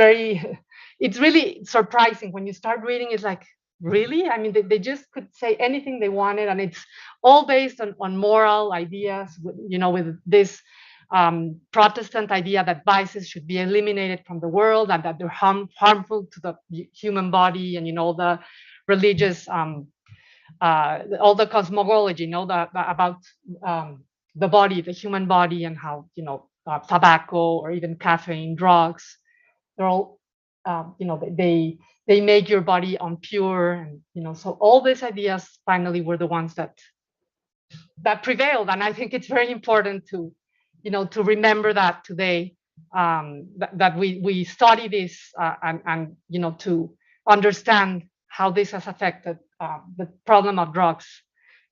really surprising when you start reading. It's like, really? I mean, they just could say anything they wanted, and it's all based on moral ideas, with this Protestant idea that vices should be eliminated from the world, and that they're harmful to the human body, and all the religious, all the cosmology, about the body, the human body, and how tobacco or even caffeine, drugs, they're all they make your body impure, and so all these ideas finally were the ones that prevailed. And I think it's very important to remember that today, that we study this, and to understand how this has affected the problem of drugs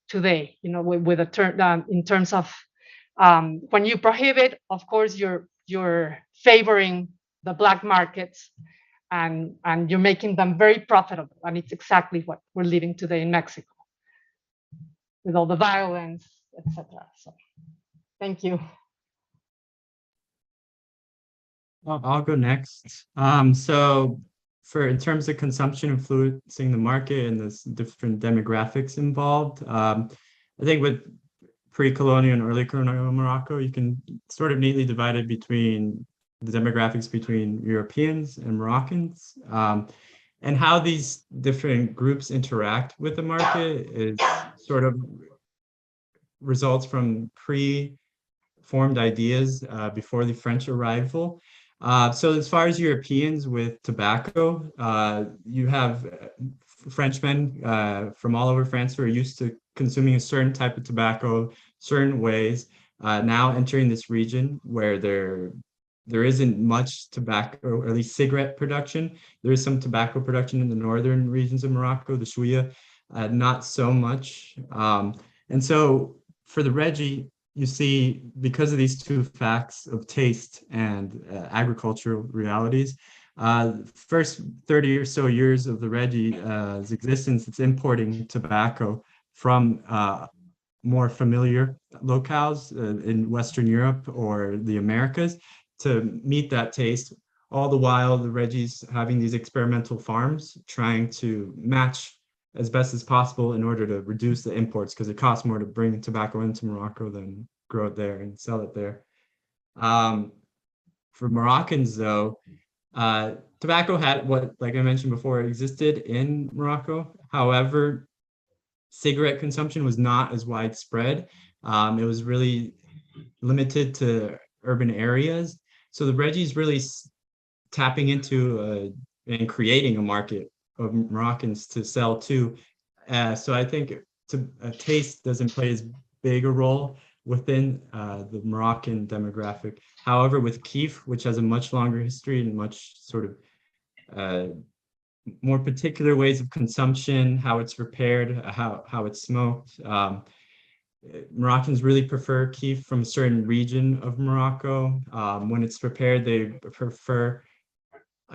today, with a turn in terms of when you prohibit, of course, you're favoring the black markets, and you're making them very profitable. And it's exactly what we're living today in Mexico, with all the violence, etc. So thank you. I'll go next. So in terms of consumption influencing the market and the different demographics involved, I think with pre-colonial and early colonial Morocco, you can sort of neatly divide it between the demographics between Europeans and Moroccans, and how these different groups interact with the market is sort of results from pre-formed ideas before the French arrival. So as far as Europeans with tobacco, you have Frenchmen from all over France who are used to consuming a certain type of tobacco, certain ways, now entering this region where there isn't much tobacco, or at least cigarette production. There is some tobacco production in the northern regions of Morocco, the Shuya, not so much. And so for the Reggie, you see, because of these two facts of taste and agricultural realities, first 30 or so years of the Reggie's existence, it's importing tobacco from more familiar locales in Western Europe or the Americas to meet that taste. All the while, the Reggies having these experimental farms, trying to match as best as possible in order to reduce the imports, because it costs more to bring tobacco into Morocco than grow it there and sell it there. For Moroccans, though, tobacco had like I mentioned before, existed in Morocco. However, cigarette consumption was not as widespread. It was really limited to urban areas. So the Reggies really tapping into and creating a market of Moroccans to sell to. So I think taste doesn't play as big a role within the Moroccan demographic. However, with Keef, which has a much longer history and much sort of more particular ways of consumption, how it's prepared, how it's smoked. Moroccans really prefer Keef from a certain region of Morocco. When it's prepared, they prefer,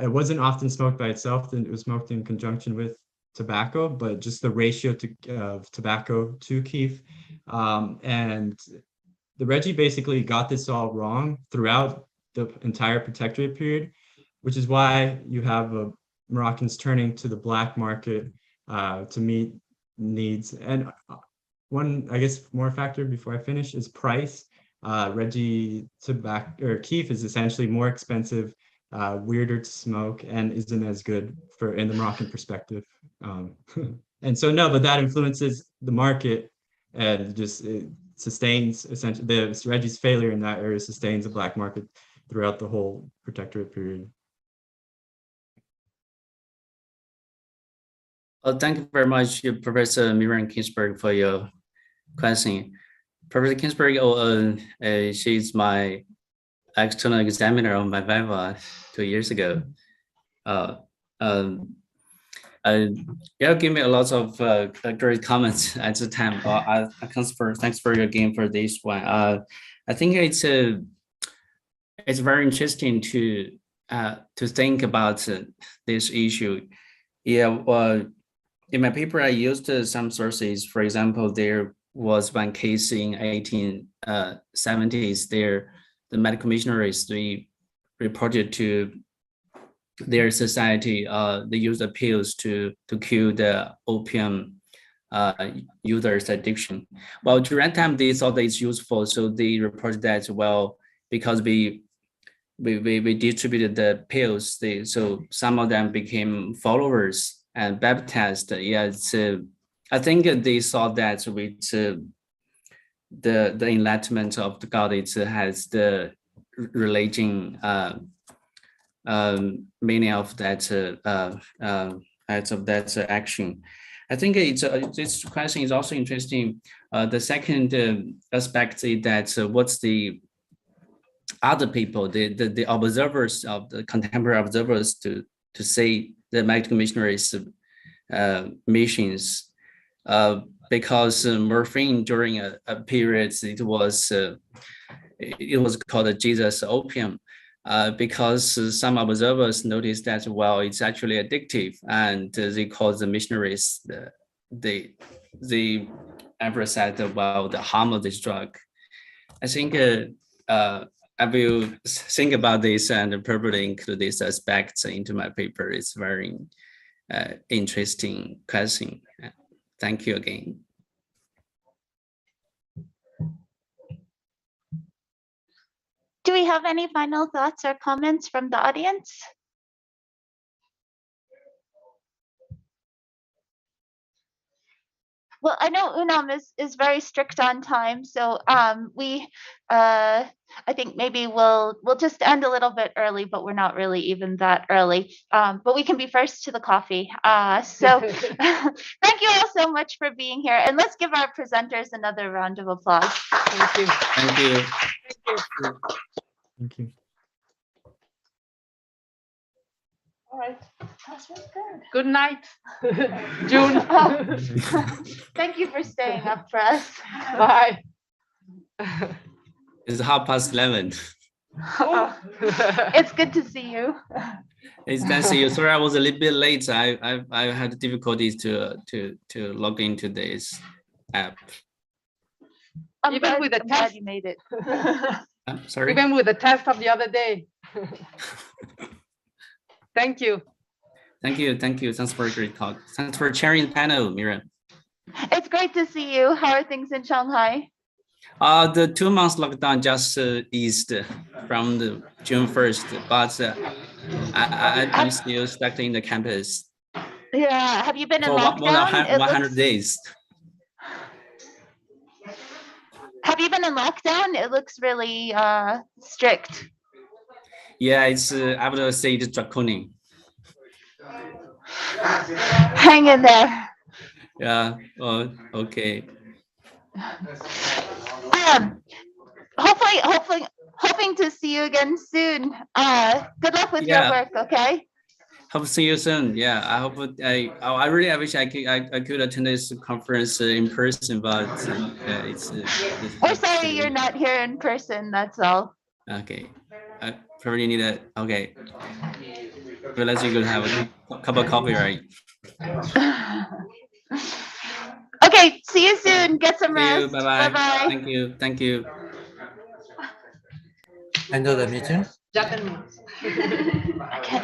it wasn't often smoked by itself, it was smoked in conjunction with tobacco, but just the ratio of tobacco to Keef. And the Reggie basically got this all wrong throughout the entire protectorate period, which is why you have Moroccans turning to the black market to meet needs. And one, I guess, more factor before I finish is price. Reggie tobacco or Keef is essentially more expensive weirder to smoke, and isn't as good for in the Moroccan perspective. And so no, but that influences the market, and just it sustains essentially the Reggie's failure in that area sustains the black market throughout the whole protectorate period. Well, thank you very much, Professor Miriam Kingsbury, for your question. Professor Kingsbury, she's my external examiner on my Viva 2 years ago. Give me a lot of great comments at the time. Thanks for your game for this one. I think it's very interesting to think about this issue. Yeah, in my paper, I used some sources. For example, there was one case in 1870s. The medical missionaries, they reported to their society, they use the pills to cure the opium users' addiction. Well, during that time, they thought that it's useful, so they reported that, well, because we distributed the pills, so some of them became followers and baptized. Yeah, I think they thought that with the enlightenment of the God, it has the relating meaning of that action. I think this question is also interesting. The second aspect is that what's the other people, the observers of the contemporary observers to say the medical missionaries missions, because morphine during a period it was called Jesus opium, because some observers noticed that, well, it's actually addictive, and they called the missionaries, they emphasized, well, the harm of this drug. I think I will think about this and probably include these aspects into my paper. It's very interesting question. Thank you again. Do we have any final thoughts or comments from the audience? Well, I know UNAM is very strict on time, so I think maybe we'll just end a little bit early, but we're not really even that early. But we can be first to the coffee. So thank you all so much for being here, and let's give our presenters another round of applause. Thank you. Thank you. Thank you. Thank you. All right. That was good. Good night, June. Thank you for staying up for us. Bye. It's 11:30. It's good to see you. It's nice to see you. Sorry, I was a little bit late. I had difficulties to log into this app. Even with the I'm glad test, you made it. I'm sorry. even with the test of the other day. Thank you. Thank you. Thanks for a great talk. Thanks for chairing the panel, Miriam. It's great to see you. How are things in Shanghai? The 2 months lockdown just eased from the June 1st, but I'm still stuck in the campus Yeah. Have you been in for more lockdown? than 100 days. Have you been in lockdown? It looks really strict. Yeah, it's I would say it's draconian. Hang in there. Yeah. Oh, okay. Hoping to see you again soon. Good luck with your Yeah. work, okay? Hope to see you soon. Yeah, I hope I really wish I could attend this conference in person, but it's. We're sorry you're not here in person, that's all. Okay, I probably need a. Okay, we'll let you go have a cup of coffee, right? Okay, see you soon. Get some See you. rest. Bye bye. Bye-bye. Thank you. End of the meeting. Ya terminamos. I can't